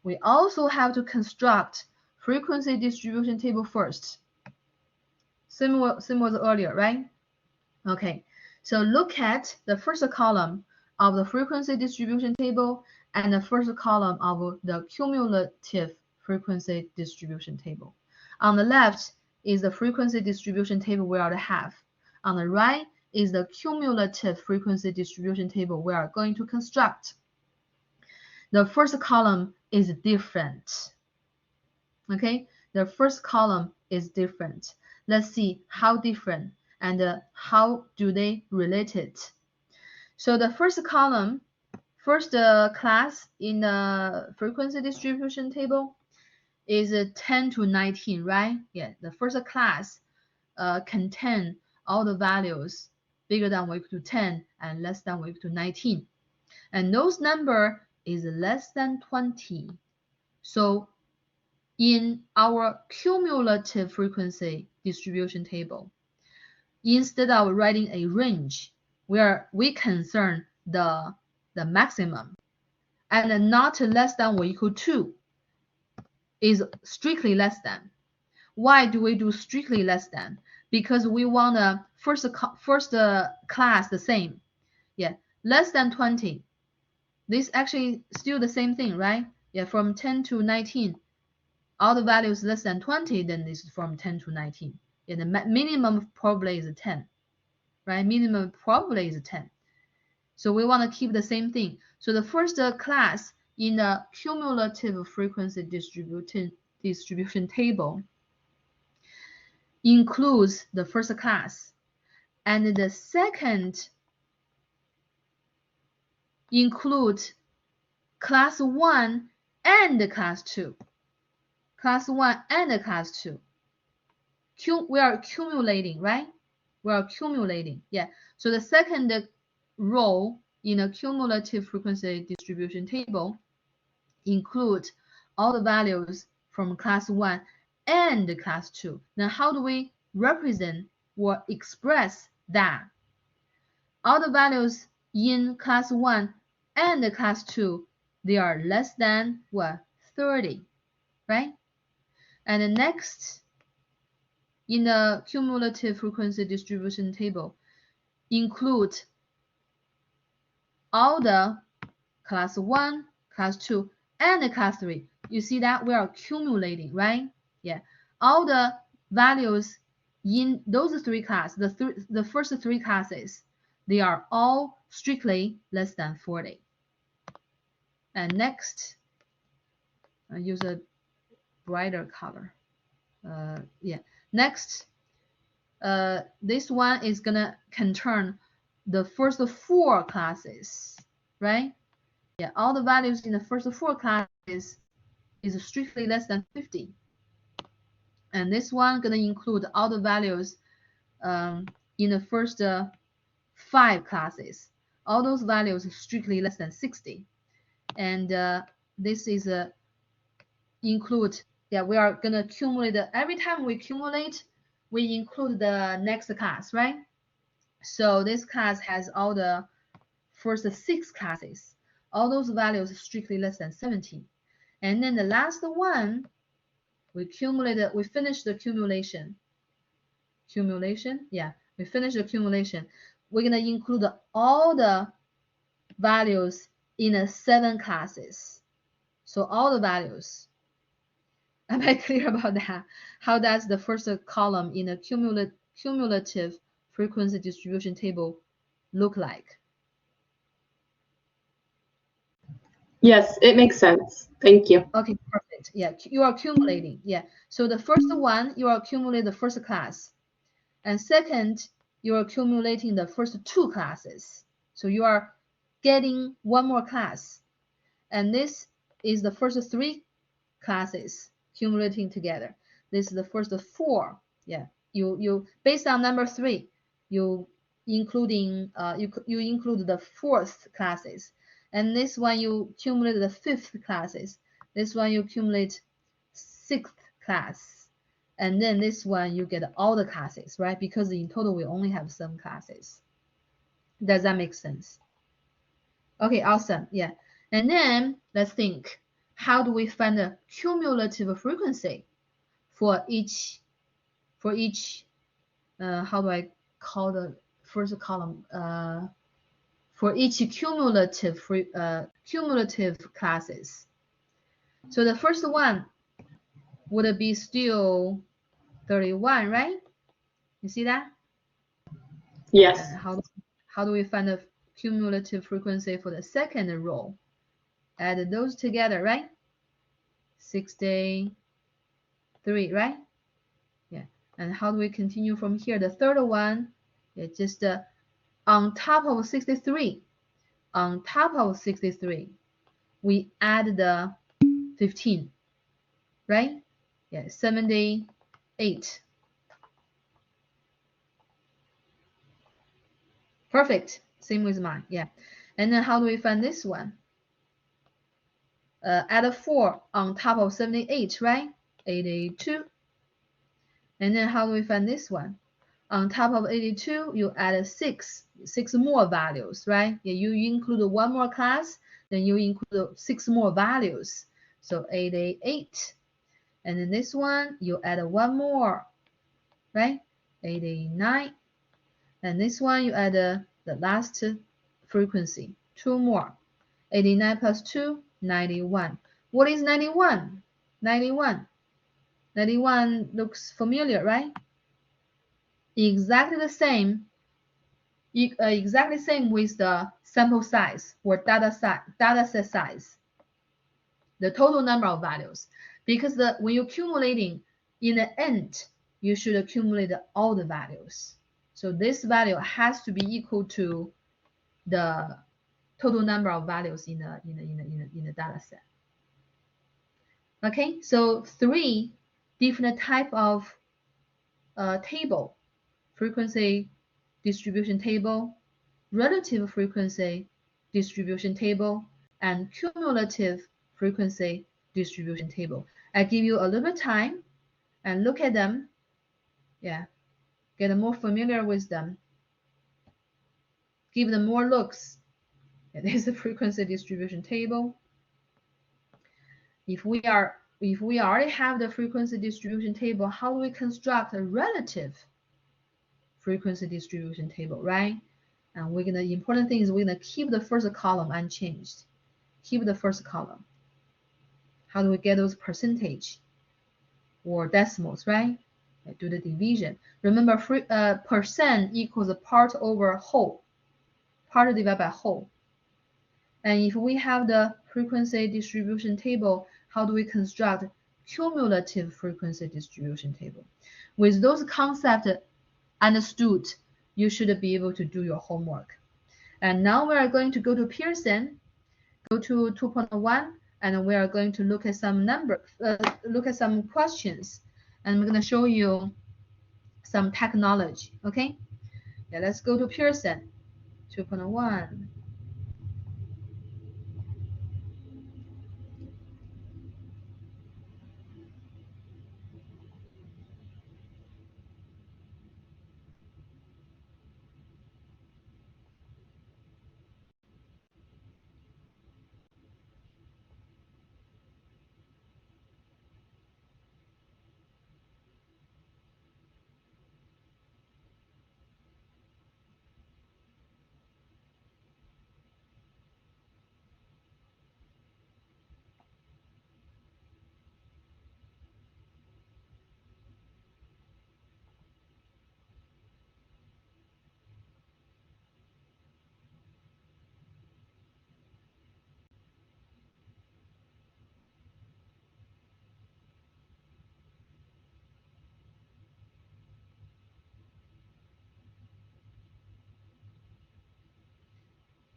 we also have to construct frequency distribution table first. Same as earlier, right? Okay, so look at the first column of the frequency distribution table and the first column of the cumulative frequency distribution table. On the left is the frequency distribution table we already have. On the right is the cumulative frequency distribution table we are going to construct. The first column is different. Okay, the first column is different. Let's see how different and how do they relate it. So the first column, first class in the frequency distribution table is 10 to 19, right? Yeah, the first class contain all the values bigger than or equal to 10 and less than or equal to 19. And those number is less than 20. So in our cumulative frequency distribution table, instead of writing a range, we concern the maximum, and not less than or equal to is strictly less than. Why do we do strictly less than? Because we want the first class the same. Yeah, less than 20. This actually still the same thing, right? Yeah, from 10 to 19. All the values less than 20, then this is from 10 to 19. Yeah, the minimum probably is 10, right? Minimum probably is 10. So we want to keep the same thing. So the first class in the cumulative frequency distribution table includes the first class, and the second includes class 1 and class 2. Class 1 and class 2. We are accumulating, right? We are accumulating, yeah. So the second row in a cumulative frequency distribution table include all the values from class 1 and class 2. Now, how do we represent or express that? All the values in class 1 and class 2, they are less than what? 30, right? And the next, in the cumulative frequency distribution table, include all the class 1, class 2, and class 3. You see that we are accumulating, right? Yeah. All the values in those 3 classes, the first 3 classes, they are all strictly less than 40. And next, I use a brighter color. Yeah. Next, this one is gonna contain the first 4 classes, right? Yeah, all the values in the first 4 classes is strictly less than 50. And this one gonna include all the values in the first 5 classes. All those values strictly less than 60. And this is include, yeah, we are gonna accumulate, every time we accumulate, we include the next class, right? So this class has all the first 6 classes. All those values strictly less than 70. And then the last one, we finish the accumulation. Yeah, we finish the accumulation. We're gonna include all the values in the 7 classes. So all the values. Am I clear about that? How does the first column in a cumulative frequency distribution table look like? Yes, it makes sense. Thank you. Okay, perfect. Yeah, you are accumulating. Yeah. So the first one, you are accumulating the first class. And second, you are accumulating the first 2 classes. So you are getting one more class. And this is the first 3 classes accumulating together. This is the first 4. Yeah. You based on number 3, you including you include the 4th classes. And this one you accumulate the 5th classes. This one you accumulate 6th class. And then this one you get all the classes, right? Because in total we only have some classes. Does that make sense? Okay, awesome. Yeah. And then let's think, how do we find the cumulative frequency for each how do I call the first column, for each cumulative classes? So the first one would be still 31, right? You see that? Yes. How do we find the cumulative frequency for the second row? Add those together, right? 63, right? Yeah. And how do we continue from here? The third one, yeah, just on top of 63. On top of 63, we add the 15, right? Yeah, 78. Perfect. Same with mine. Yeah. And then how do we find this one? Add a 4 on top of 78, right? 82. And then how do we find this one? On top of 82, you add 6 more values, right? Yeah, you include one more class, then you include 6 more values. So 88. And then this one, you add one more, right? 89. And this one, you add the last frequency, 2 more. 89 plus 2, 91. What is 91? 91 looks familiar, right? Exactly the same with the sample size or data set size, the total number of values. Because when you're accumulating in the end, you should accumulate all the values. So this value has to be equal to the total number of values in the data set. Okay, so 3 different type of table: frequency distribution table, relative frequency distribution table, and cumulative frequency distribution table. I give you a little bit time and look at them. Yeah, get more familiar with them. Give them more looks. Yeah, this is the frequency distribution table. If we already have the frequency distribution table, how do we construct a relative frequency distribution table, right? And the important thing is we're gonna keep the first column unchanged. Keep the first column. How do we get those percentage or decimals, right? Do the division. Remember, percent equals part over whole. Part divided by whole. And if we have the frequency distribution table, how do we construct cumulative frequency distribution table? With those concepts understood, you should be able to do your homework. And now we are going to go to Pearson, go to 2.1, and we are going to look at some look at some questions, and I'm going to show you some technology. Okay, yeah, let's go to Pearson 2.1.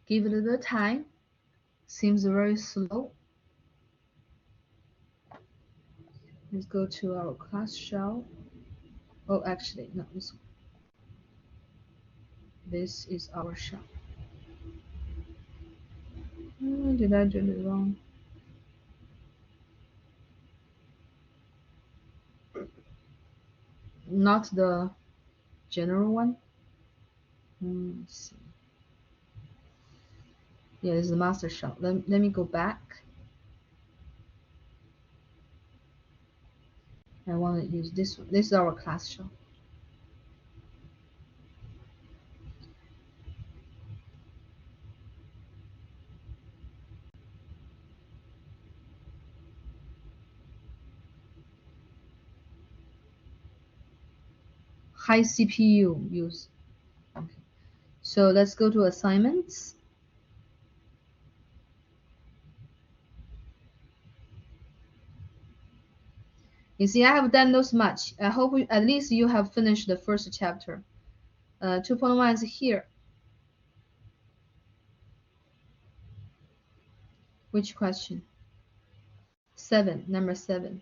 Give it a little time. Seems very slow. Let's go to our class shell. Oh, actually, no, this is our shell. Did I do it wrong? Not the general one. Let's see. Yeah, it's the master shell. Let me go back. I want to use this one. This is our class shell. High CPU use. Okay. So let's go to assignments. You see, I have done those much. I hope at least you have finished the first chapter. 2.1 is here. Which question? 7, number 7.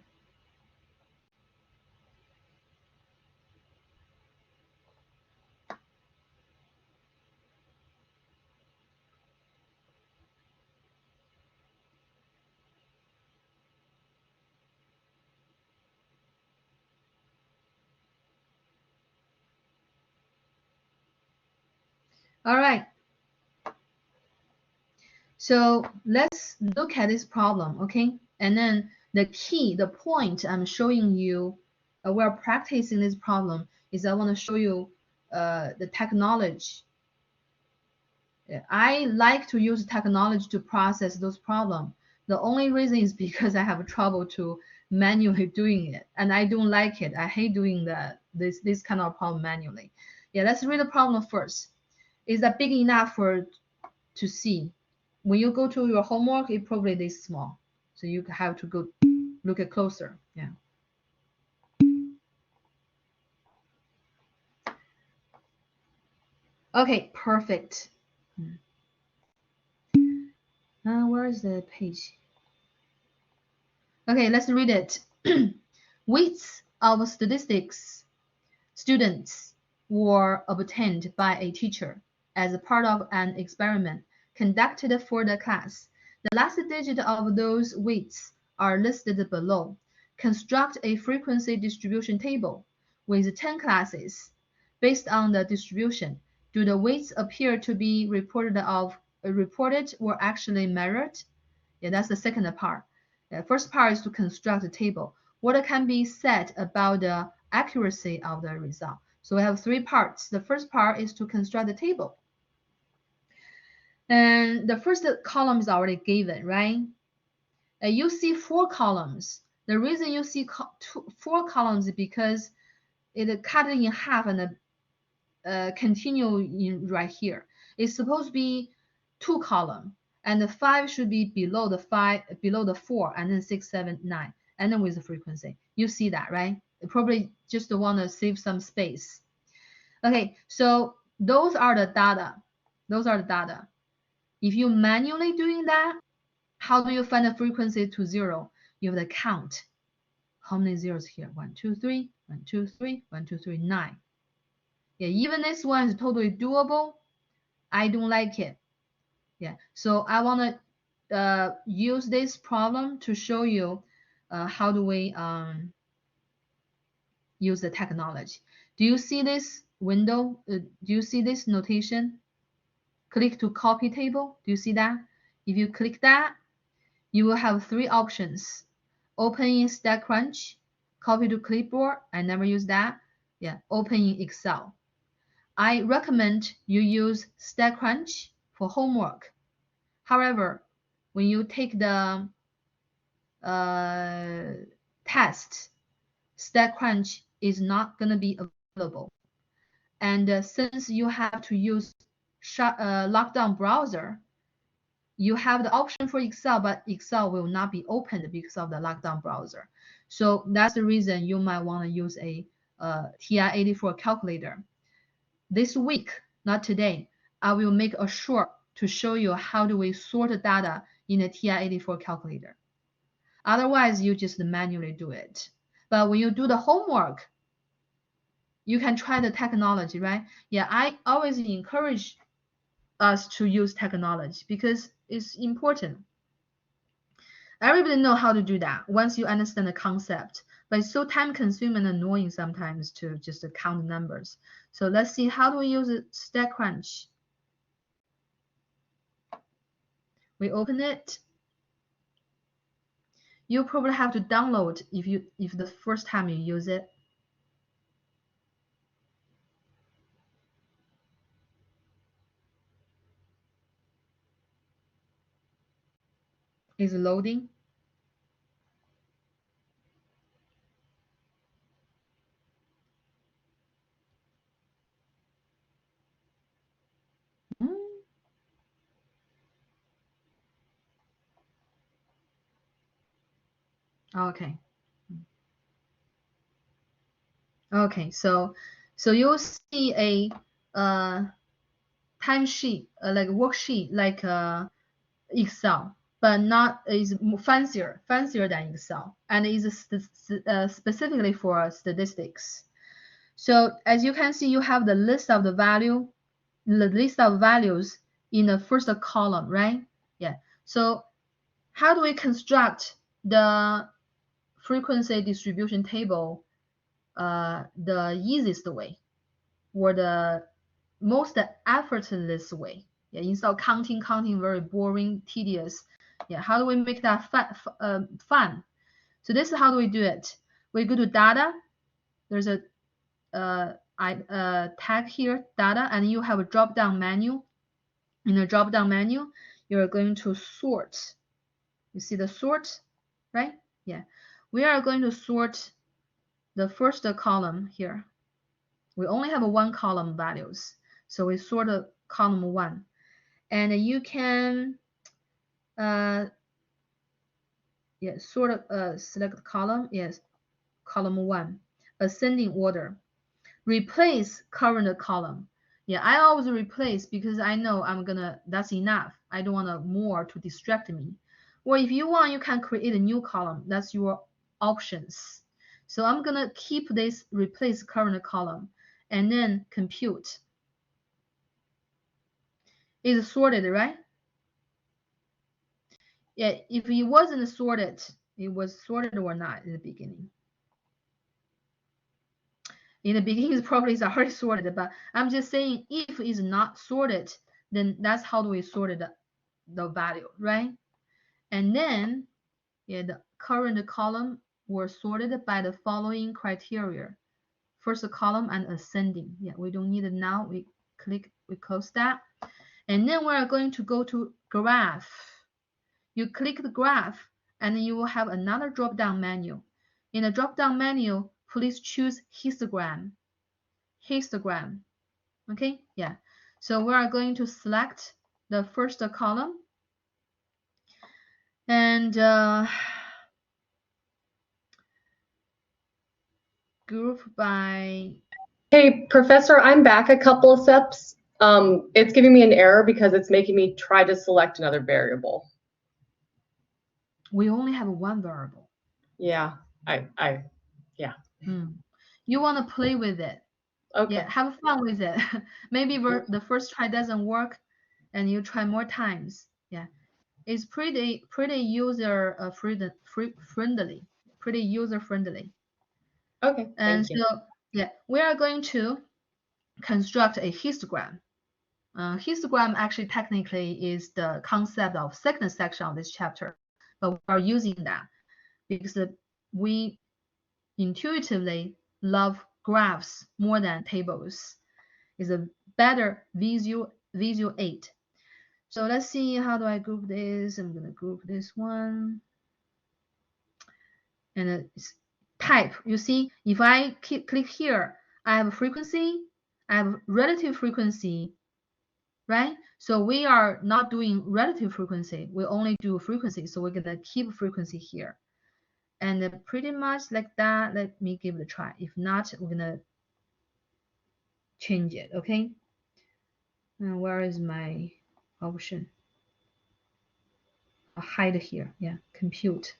All right. So let's look at this problem, okay? And then the key, the point I'm showing you, we're practicing this problem, is I want to show you the technology. I like to use technology to process those problems. The only reason is because I have trouble to manually doing it, and I don't like it. I hate doing this kind of problem manually. Yeah, let's read the problem first. Is that big enough to see? When you go to your homework, it probably this small, so you have to go look at closer. Yeah. Okay, perfect. Where is the page? Okay, let's read it. Weights of statistics students were obtained by a teacher as a part of an experiment conducted for the class. The last digit of those weights are listed below. Construct a frequency distribution table with 10 classes. Based on the distribution, do the weights appear to be reported or actually measured? Yeah, that's the second part. The first part is to construct a table. What can be said about the accuracy of the result? So we have 3 parts. The first part is to construct the table. And the first column is already given, right? You see 4 columns. The reason you see 4 columns is because it cut in half and continue in right here. It's supposed to be 2 columns. and the 5 should be below the 4, and then 6, 7, 9, and then with the frequency. You see that, right? You probably just want to save some space. Okay, so those are the data. Those are the data. If you manually doing that, how do you find the frequency to 0? You have to count. How many zeros here? 1, 2, 3, 1, 2, 3, 1, 2, 3, 9. Yeah, even this one is totally doable. I don't like it. Yeah, so I want to use this problem to show you how do we use the technology. Do you see this window? Do you see this notation? Click to copy table. Do you see that? If you click that, you will have 3 options. Open in StatCrunch, copy to clipboard. I never use that. Yeah, open in Excel. I recommend you use StatCrunch for homework. However, when you take the test, StatCrunch is not going to be available. And since you have to use Lockdown browser, you have the option for Excel, but Excel will not be opened because of the Lockdown browser. So that's the reason you might want to use a TI-84 calculator. This week, not today, I will make a short to show you how do we sort the data in a TI-84 calculator. Otherwise, you just manually do it. But when you do the homework, you can try the technology, right? Yeah, I always encourage us to use technology because it's important. Everybody know how to do that once you understand the concept, but it's so time consuming and annoying sometimes to just count numbers. So let's see, how do we use StatCrunch? We open it. You probably have to download if the first time you use it. Is loading. Okay. Okay, so you'll see a timesheet, like worksheet, like Excel, but not is fancier than Excel, and is specifically for statistics. So as you can see, you have the list of values in the first column, right? Yeah. So how do we construct the frequency distribution table the easiest way, or the most effortless way? Yeah, instead of counting very boring, tedious. Yeah, how do we make that fun? So this is how do we do it. We go to data. There's a tag here, data, and you have a drop-down menu. In the drop-down menu, you're going to sort. You see the sort, right? Yeah, we are going to sort the first column here. We only have 1 column values, so we sort column 1, and you can sort of select column. Yes, column 1, ascending order. Replace current column. Yeah, I always replace because I know that's enough. I don't want more to distract me. Or if you want, you can create a new column. That's your options. So I'm gonna keep this replace current column and then compute. It's sorted, right? Yeah, if it wasn't sorted, it was sorted or not in the beginning. In the beginning, it's probably already sorted, but I'm just saying if it's not sorted, then that's how do we sort the value, right? And then, yeah, the current column were sorted by the following criteria. First column and ascending. Yeah, we don't need it now. We close that. And then we're going to go to graph. You click the graph, and you will have another drop-down menu. In the drop-down menu, please choose histogram. Histogram. Okay, yeah. So we are going to select the first column And group by. Hey, Professor, I'm back a couple of steps. It's giving me an error because it's making me try to select another variable. We only have one variable. Yeah, yeah. You want to play with it. Okay. Yeah, have fun with it. Maybe the first try doesn't work, and you try more times. Yeah, it's pretty user friendly, pretty user friendly. Okay. And Thank you. so yeah, we are going to construct a histogram. Histogram actually technically is the concept of second section of this chapter, but we are using that because we intuitively love graphs more than tables. It's a better visual aid. So let's see, how do I group this? I'm gonna group this one. And it's type. You see, if I click here, I have a frequency, I have relative frequency, right? So we are not doing relative frequency, we only do frequency. So we're gonna keep frequency here. And pretty much like that. Let me give it a try. If not, we're gonna change it, okay? And where is my option? I'll hide here. Yeah, compute.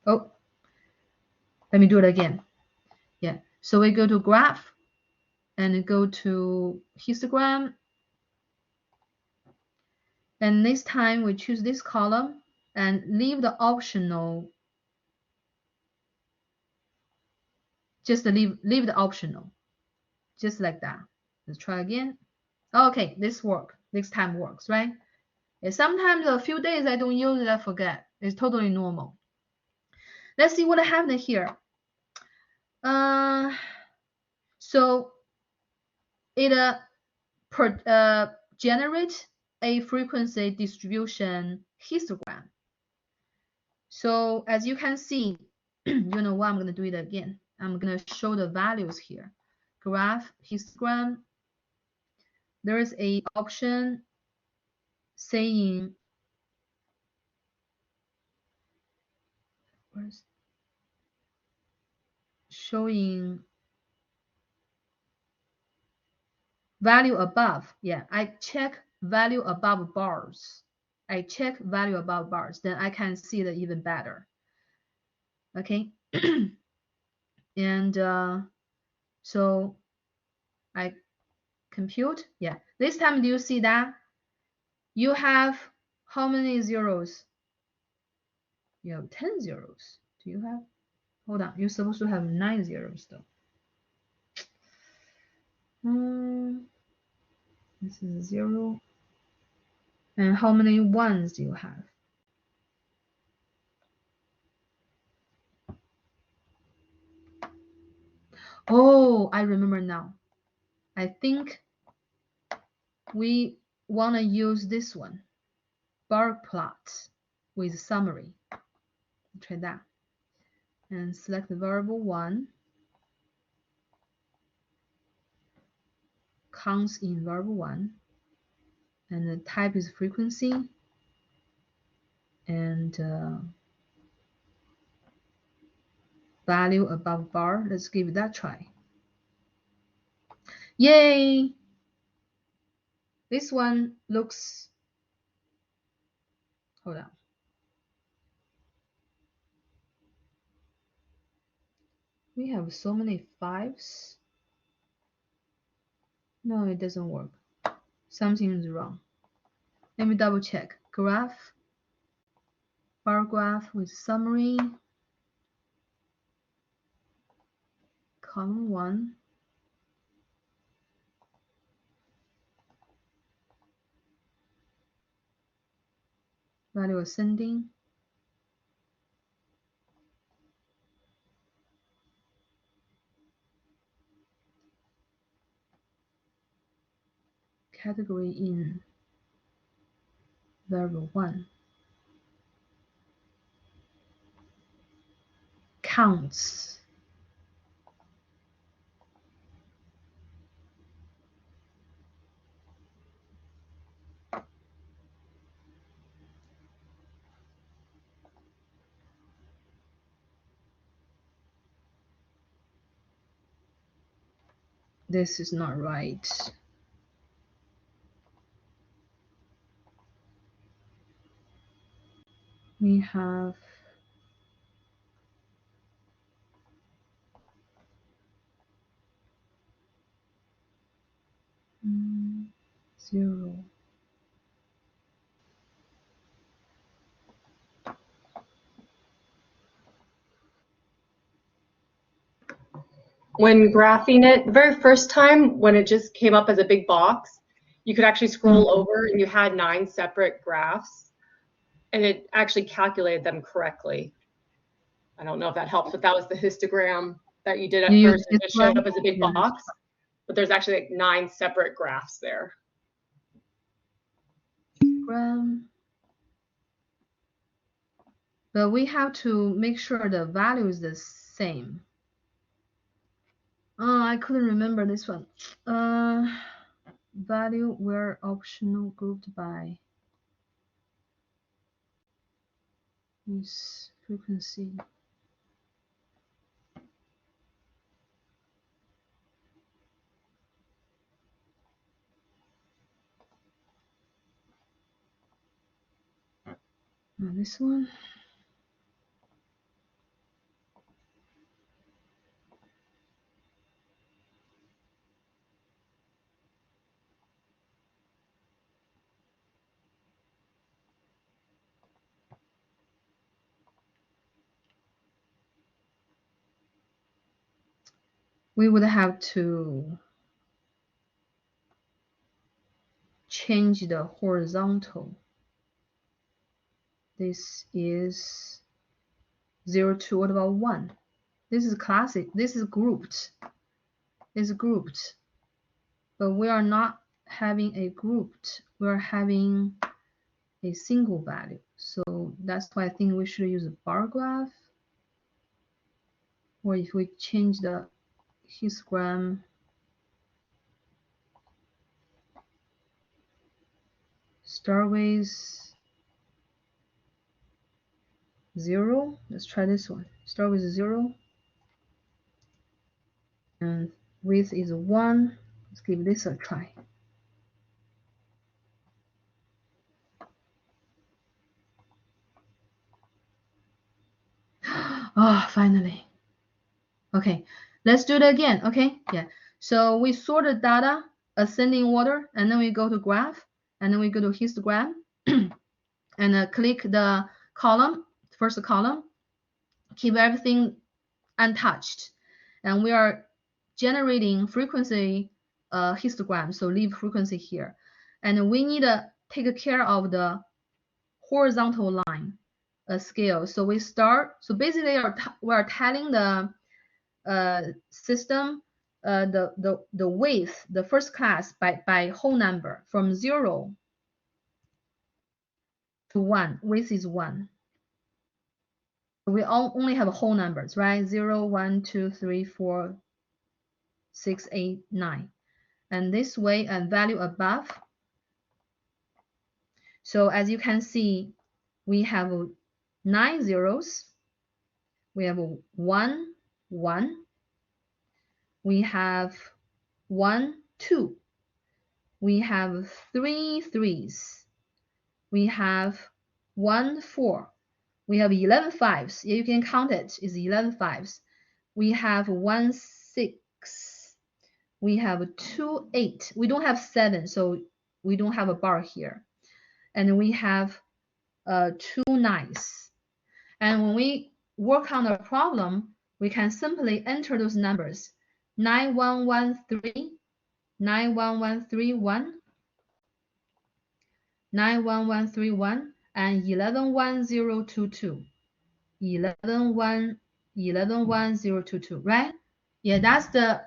Oh, let me do it again. Yeah, so we go to graph and go to histogram. And this time we choose this column and leave the optional. Just leave the optional, just like that. Let's try again. Okay, this time works, right? And sometimes a few days I don't use it, I forget. It's totally normal. Let's see what happened here. So it generate a frequency distribution histogram. So as you can see, you know what, I'm going to do it again. I'm going to show the values here. Graph, histogram. There is a option saying showing value above. Yeah, I check value above bars. I check value above bars, then I can see it even better. Okay. And so I compute. Yeah, this time do you see that you have how many zeros? You have 10 zeros. Do you have? Hold on, you're supposed to have 9 zeros though. This is 0. And how many ones do you have? Oh, I remember now. I think we want to use this one, bar plot with summary. Try that. And select the variable 1. Counts in variable 1. And the type is frequency. And value above bar. Let's give that a try. Yay! This one looks, hold on. We have so many 5s. No, it doesn't work. Something is wrong. Let me double check. Graph, bar graph with summary, column 1. Value ascending. Category in variable 1. Counts. This is not right. We have mm, 0. When graphing it, the very first time when it just came up as a big box, you could actually scroll over and you had 9 separate graphs and it actually calculated them correctly. I don't know if that helps, but that was the histogram that you did at first. It just showed up as a big box, but there's actually like 9 separate graphs there. But we have to make sure the value is the same. Oh, I couldn't remember this one. Value were optional grouped by this frequency. This one. We would have to change the horizontal. This is 0 to what about 1? This is classic. This is grouped. It's grouped. But we are not having a grouped. We're having a single value. So that's why I think we should use a bar graph. Or if we change the histogram, start with 0. Let's try this one. Start with 0. And width is 1. Let's give this a try. Oh, finally. Okay, let's do it again. Okay, yeah. So we sort the data ascending order, and then we go to graph, and then we go to histogram, and click the column, first column, keep everything untouched, and we are generating frequency histogram. So leave frequency here, and we need to take care of the horizontal line scale. So we start. So basically, we are telling the system the width, the first class by whole number from 0 to 1. Width is 1. We only have whole numbers, right? 0, 1, 2, 3, 4, 6, 8, 9. And this way, and value above. So as you can see, we have 9 zeros. We have 1, 1. We have 1, 2. We have 3 threes. We have 1, 4. We have 11 fives. You can count it. It's 11 fives. We have 1, 6. We have 2, 8. We don't have 7, so we don't have a bar here. And we have 2 9s. And when we work on a problem, we can simply enter those numbers: 9113, 91131, 91131, and 111022. 111022, right? Yeah, that's the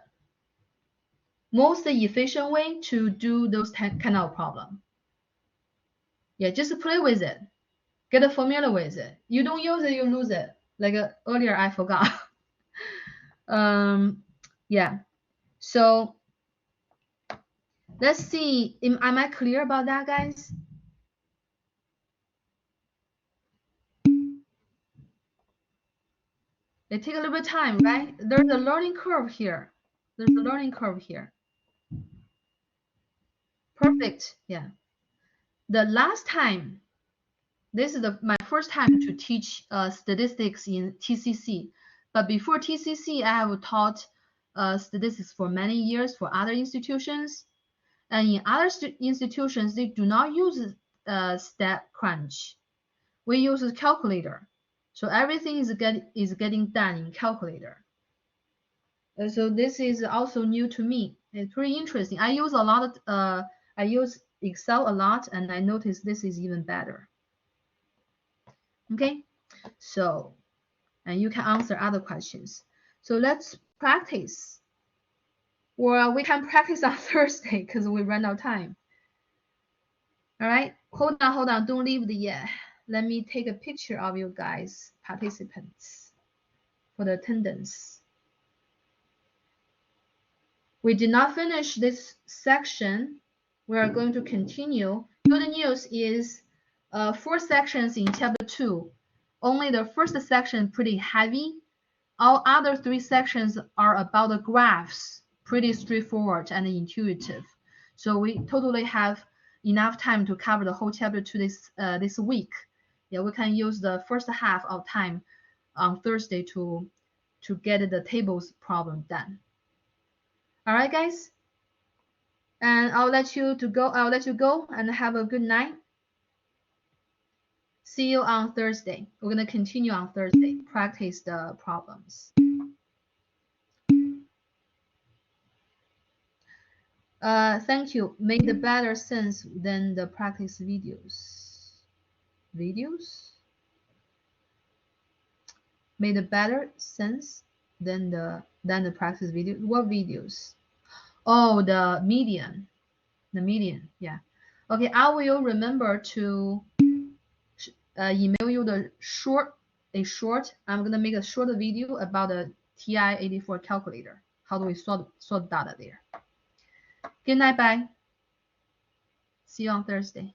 most efficient way to do those kind of problem. Yeah, just play with it. Get familiar with it. You don't use it, you lose it. Like earlier, I forgot. Yeah. So let's see. Am I clear about that, guys? It takes a little bit of time, right? There's a learning curve here. There's a learning curve here. Perfect. Yeah. The last time, this is my first time to teach statistics in TCC. But before TCC, I have taught statistics for many years for other institutions. And in other institutions, they do not use StatCrunch. We use a calculator. So everything is getting done in calculator. So this is also new to me. It's pretty interesting. I use a lot of I use Excel a lot, and I noticed this is even better. Okay, so and you can answer other questions. So let's practice. Or we can practice on Thursday because we ran out of time. All right, hold on, don't leave it yet. Let me take a picture of you guys, participants, for the attendance. We did not finish this section. We are going to continue. Good news is 4 sections in chapter 2. Only the first section pretty heavy. All other 3 sections are about the graphs, pretty straightforward and intuitive. So we totally have enough time to cover the whole chapter 2 this week. Yeah, we can use the first half of time on Thursday to get the tables problem done. All right, guys. And I'll let you go and have a good night. See you on Thursday. We're going to continue on Thursday. Practice the problems. Thank you. Made better sense than the practice videos. Made better sense than the practice video. What videos? Oh, the median. Yeah. Okay, I will remember to email you the short. I'm gonna make a short video about the TI-84 calculator. How do we sort data there? Good night, bye. See you on Thursday.